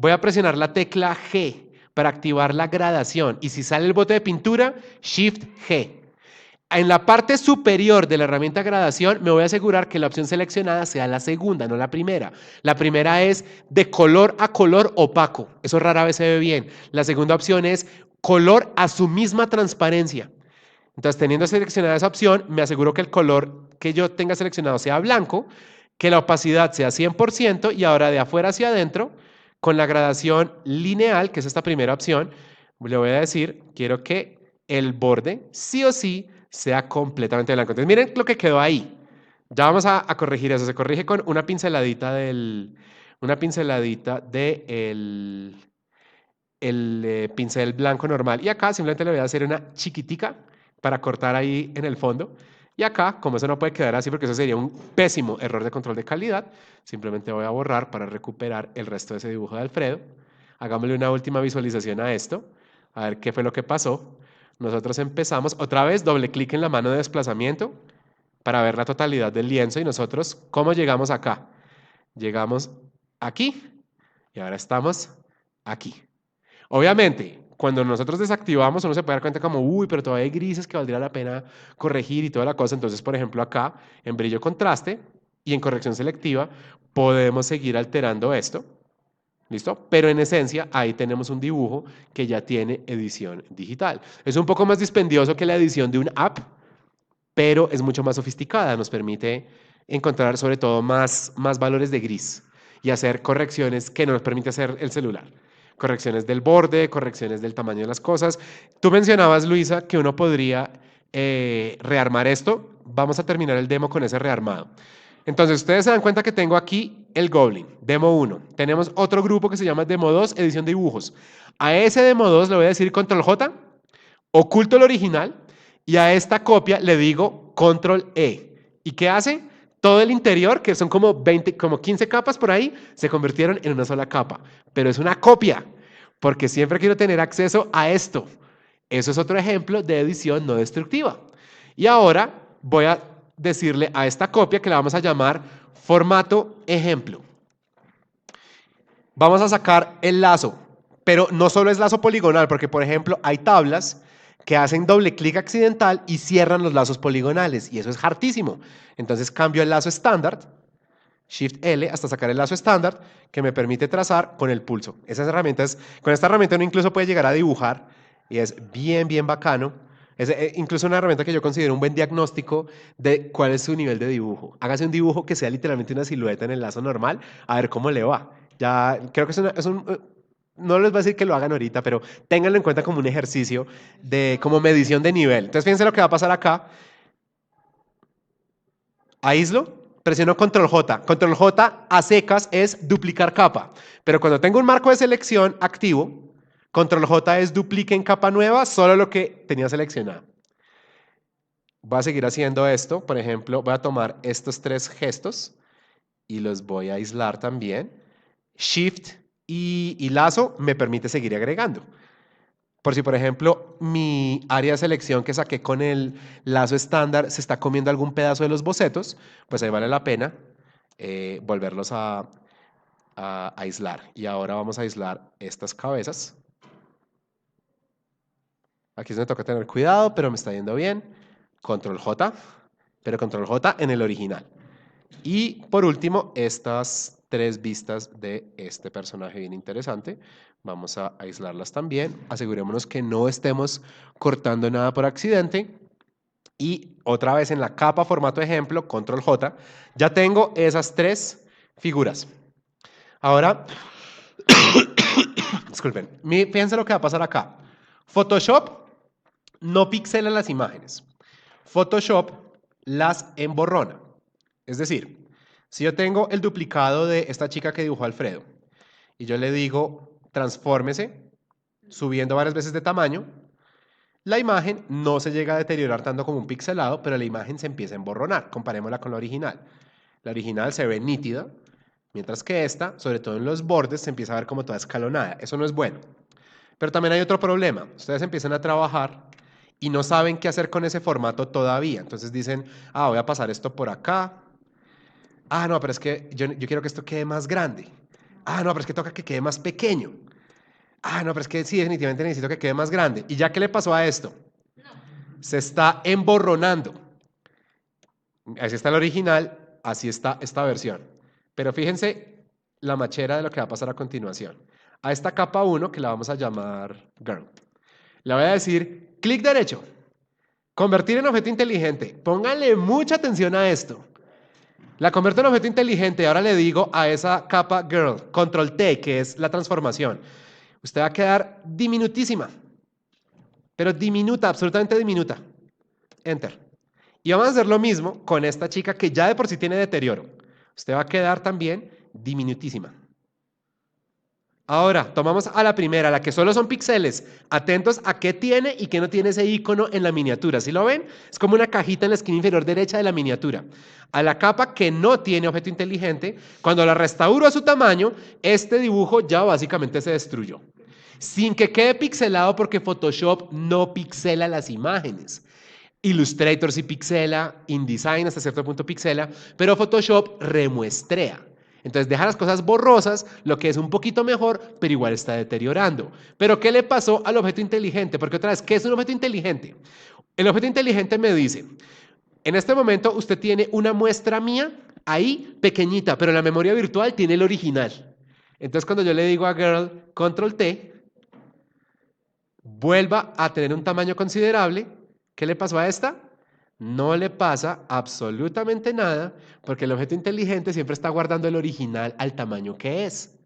Voy a presionar la tecla G para activar la gradación. Y si sale el bote de pintura, Shift G. En la parte superior de la herramienta gradación me voy a asegurar que la opción seleccionada sea la segunda, no la primera. La primera es de color a color opaco. Eso rara vez se ve bien. La segunda opción es color a su misma transparencia. Entonces, teniendo seleccionada esa opción, me aseguro que el color que yo tenga seleccionado sea blanco, que la opacidad sea 100% y ahora de afuera hacia adentro, con la gradación lineal, que es esta primera opción, le voy a decir, quiero que el borde sí o sí sea completamente blanco. Entonces, miren lo que quedó ahí. Ya vamos a corregir eso. Se corrige con una pinceladita del pincel blanco normal. Y acá simplemente le voy a hacer una chiquitica para cortar ahí en el fondo. Y acá, como eso no puede quedar así porque eso sería un pésimo error de control de calidad, simplemente voy a borrar para recuperar el resto de ese dibujo de Alfredo. Hagámosle una última visualización a esto, a ver qué fue lo que pasó. Nosotros empezamos, otra vez doble clic en la mano de desplazamiento para ver la totalidad del lienzo y nosotros, ¿cómo llegamos acá? Llegamos aquí y ahora estamos aquí. Obviamente, cuando nosotros desactivamos, uno se puede dar cuenta como, uy, pero todavía hay grises que valdría la pena corregir y toda la cosa. Entonces, por ejemplo, acá, en brillo contraste y en corrección selectiva, podemos seguir alterando esto. ¿Listo? Pero en esencia, ahí tenemos un dibujo que ya tiene edición digital. Es un poco más dispendioso que la edición de un app, pero es mucho más sofisticada. Nos permite encontrar sobre todo más valores de gris y hacer correcciones que no nos permite hacer el celular. Correcciones del borde, correcciones del tamaño de las cosas. Tú mencionabas, Luisa, que uno podría rearmar esto. Vamos a terminar el demo con ese rearmado. Entonces, ustedes se dan cuenta que tengo aquí el Goblin, Demo 1. Tenemos otro grupo que se llama Demo 2, edición de dibujos. A ese Demo 2 le voy a decir Control J, oculto el original, y a esta copia le digo Control E. ¿Y qué hace? Todo el interior, que son como 15 capas por ahí, se convirtieron en una sola capa. Pero es una copia. porque siempre quiero tener acceso a esto. Eso es otro ejemplo de edición no destructiva. Y ahora voy a decirle a esta copia que la vamos a llamar formato ejemplo. Vamos a sacar el lazo, pero no solo es lazo poligonal, porque por ejemplo hay tablas que hacen doble clic accidental y cierran los lazos poligonales, y eso es hartísimo. Entonces cambio el lazo estándar, Shift L, hasta sacar el lazo estándar, que me permite trazar con el pulso. Con esta herramienta uno incluso puede llegar a dibujar, y es bien, bien bacano. Es incluso una herramienta que yo considero un buen diagnóstico de cuál es su nivel de dibujo. Hágase un dibujo que sea literalmente una silueta en el lazo normal, a ver cómo le va. Ya creo que no les voy a decir que lo hagan ahorita, pero ténganlo en cuenta como un ejercicio de como medición de nivel. Entonces fíjense lo que va a pasar acá. Aíslo, presiono Control J. Control J a secas es duplicar capa. Pero cuando tengo un marco de selección activo, Control J es duplique en capa nueva solo lo que tenía seleccionado. Voy a seguir haciendo esto. Por ejemplo, voy a tomar estos tres gestos y los voy a aislar también. Shift y lazo me permite seguir agregando. Por si, por ejemplo, mi área de selección que saqué con el lazo estándar se está comiendo algún pedazo de los bocetos, pues ahí vale la pena volverlos a aislar. Y ahora vamos a aislar estas cabezas. Aquí se me toca tener cuidado, pero me está yendo bien. Control J, pero Control J en el original. Y por último, estas tres vistas de este personaje bien interesante. Vamos a aislarlas también. Asegurémonos que no estemos cortando nada por accidente. Y otra vez en la capa formato ejemplo, Control J, ya tengo esas tres figuras. Ahora, disculpen, fíjense lo que va a pasar acá. Photoshop no pixela las imágenes. Photoshop las emborrona. Es decir, si yo tengo el duplicado de esta chica que dibujó Alfredo y yo le digo transfórmese subiendo varias veces de tamaño, la imagen no se llega a deteriorar tanto como un pixelado, pero la imagen se empieza a emborronar. Comparémosla con la original. La original se ve nítida, mientras que esta, sobre todo en los bordes, se empieza a ver como toda escalonada. Eso no es bueno. Pero también hay otro problema. Ustedes empiezan a trabajar y no saben qué hacer con ese formato todavía. Entonces dicen, voy a pasar esto por acá. No, pero es que yo quiero que esto quede más grande. No, pero es que toca que quede más pequeño. No, pero es que sí, definitivamente necesito que quede más grande. ¿Y ya qué le pasó a esto? Se está emborronando. Así está el original, así está esta versión. Pero fíjense la machera de lo que va a pasar a continuación. A esta capa 1, que la vamos a llamar Girl, le voy a decir clic derecho, convertir en objeto inteligente. Pónganle mucha atención a esto. La convierto en objeto inteligente y ahora le digo a esa capa Girl, Control T, que es la transformación. Usted va a quedar diminutísima, pero diminuta, absolutamente diminuta. Enter. Y vamos a hacer lo mismo con esta chica que ya de por sí tiene deterioro. Usted va a quedar también diminutísima. Ahora, tomamos a la primera, la que solo son píxeles. Atentos a qué tiene y qué no tiene ese icono en la miniatura. ¿Sí lo ven? Es como una cajita en la esquina inferior derecha de la miniatura. A la capa que no tiene objeto inteligente, cuando la restauro a su tamaño, este dibujo ya básicamente se destruyó. Sin que quede pixelado porque Photoshop no pixela las imágenes. Illustrator sí pixela, InDesign hasta cierto punto pixela, pero Photoshop remuestrea. Entonces deja las cosas borrosas, lo que es un poquito mejor, pero igual está deteriorando. Pero ¿qué le pasó al objeto inteligente? Porque otra vez, ¿qué es un objeto inteligente? El objeto inteligente me dice, en este momento usted tiene una muestra mía ahí pequeñita, pero en la memoria virtual tiene el original. Entonces cuando yo le digo a Girl, Control T, vuelva a tener un tamaño considerable. ¿Qué le pasó a esta? No le pasa absolutamente nada porque el objeto inteligente siempre está guardando el original al tamaño que es.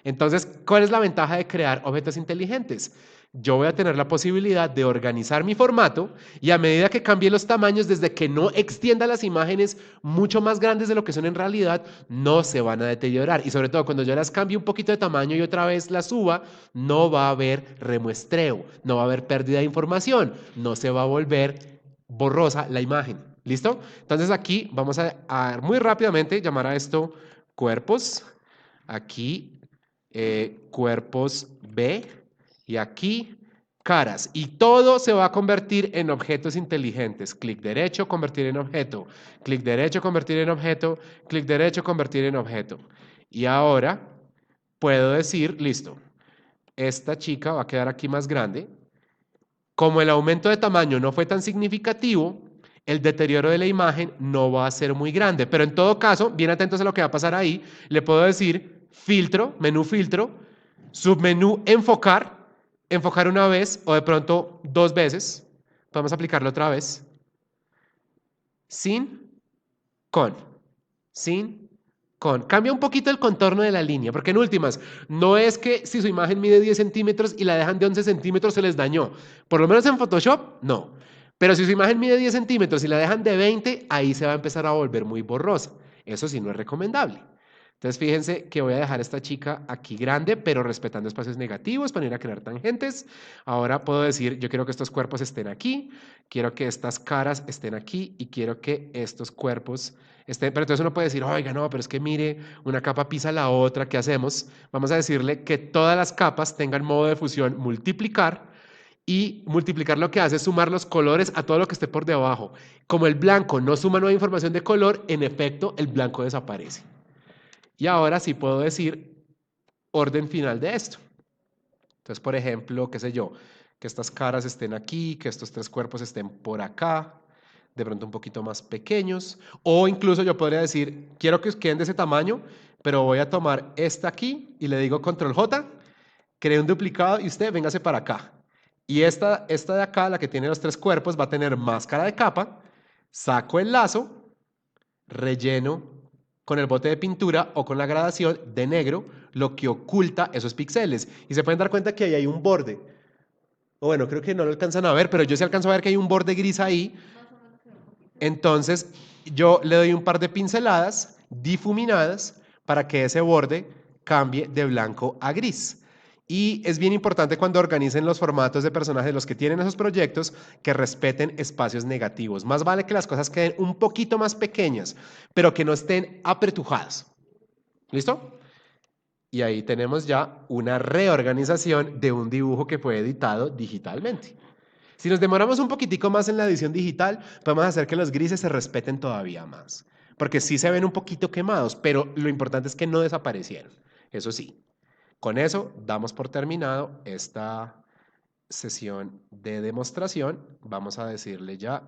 Entonces, ¿cuál es la ventaja de crear objetos inteligentes? Yo voy a tener la posibilidad de organizar mi formato y a medida que cambie los tamaños, desde que no extienda las imágenes mucho más grandes de lo que son en realidad, no se van a deteriorar. Y sobre todo, cuando yo las cambie un poquito de tamaño y otra vez las suba, no va a haber remuestreo, no va a haber pérdida de información, no se va a volver borrosa la imagen. ¿Listo? Entonces aquí vamos a muy rápidamente llamar a esto cuerpos. Aquí cuerpos B y aquí caras. Y todo se va a convertir en objetos inteligentes. Clic derecho, convertir en objeto. Clic derecho, convertir en objeto. Clic derecho, convertir en objeto. Y ahora puedo decir, listo, esta chica va a quedar aquí más grande. Como el aumento de tamaño no fue tan significativo, el deterioro de la imagen no va a ser muy grande. Pero en todo caso, bien atentos a lo que va a pasar ahí, le puedo decir filtro, menú filtro, submenú enfocar, enfocar una vez o de pronto dos veces. Podemos aplicarlo otra vez. Sin, con, sin, con. Cambia un poquito el contorno de la línea, porque en últimas, no es que si su imagen mide 10 centímetros y la dejan de 11 centímetros se les dañó. Por lo menos en Photoshop, no. Pero si su imagen mide 10 centímetros y la dejan de 20, ahí se va a empezar a volver muy borrosa. Eso sí no es recomendable. Entonces fíjense que voy a dejar a esta chica aquí grande, pero respetando espacios negativos para no ir a crear tangentes. Ahora puedo decir, yo quiero que estos cuerpos estén aquí, quiero que estas caras estén aquí y quiero que estos cuerpos estén. Pero entonces uno puede decir, oiga, no, pero es que mire, una capa pisa la otra, ¿qué hacemos? Vamos a decirle que todas las capas tengan modo de fusión multiplicar y multiplicar lo que hace es sumar los colores a todo lo que esté por debajo. Como el blanco no suma nueva información de color, en efecto, el blanco desaparece. Y ahora sí puedo decir orden final de esto. Entonces, por ejemplo, qué sé yo, que estas caras estén aquí, que estos tres cuerpos estén por acá, de pronto un poquito más pequeños. O incluso yo podría decir, quiero que queden de ese tamaño, pero voy a tomar esta aquí y le digo control J, creo un duplicado y usted véngase para acá. Y esta de acá, la que tiene los tres cuerpos, va a tener máscara de capa, saco el lazo, relleno con el bote de pintura o con la gradación de negro, lo que oculta esos píxeles. Y se pueden dar cuenta que ahí hay un borde. O bueno, creo que no lo alcanzan a ver, pero yo sí alcanzo a ver que hay un borde gris ahí. Más o menos queda un poquito. Entonces, yo le doy un par de pinceladas difuminadas para que ese borde cambie de blanco a gris. Y es bien importante cuando organicen los formatos de personajes, los que tienen esos proyectos, que respeten espacios negativos. Más vale que las cosas queden un poquito más pequeñas, pero que no estén apretujadas. ¿Listo? Y ahí tenemos ya una reorganización de un dibujo que fue editado digitalmente. Si nos demoramos un poquitico más en la edición digital, podemos hacer que los grises se respeten todavía más. Porque sí se ven un poquito quemados, pero lo importante es que no desaparecieron. Eso sí. Con eso damos por terminado esta sesión de demostración. Vamos a decirle ya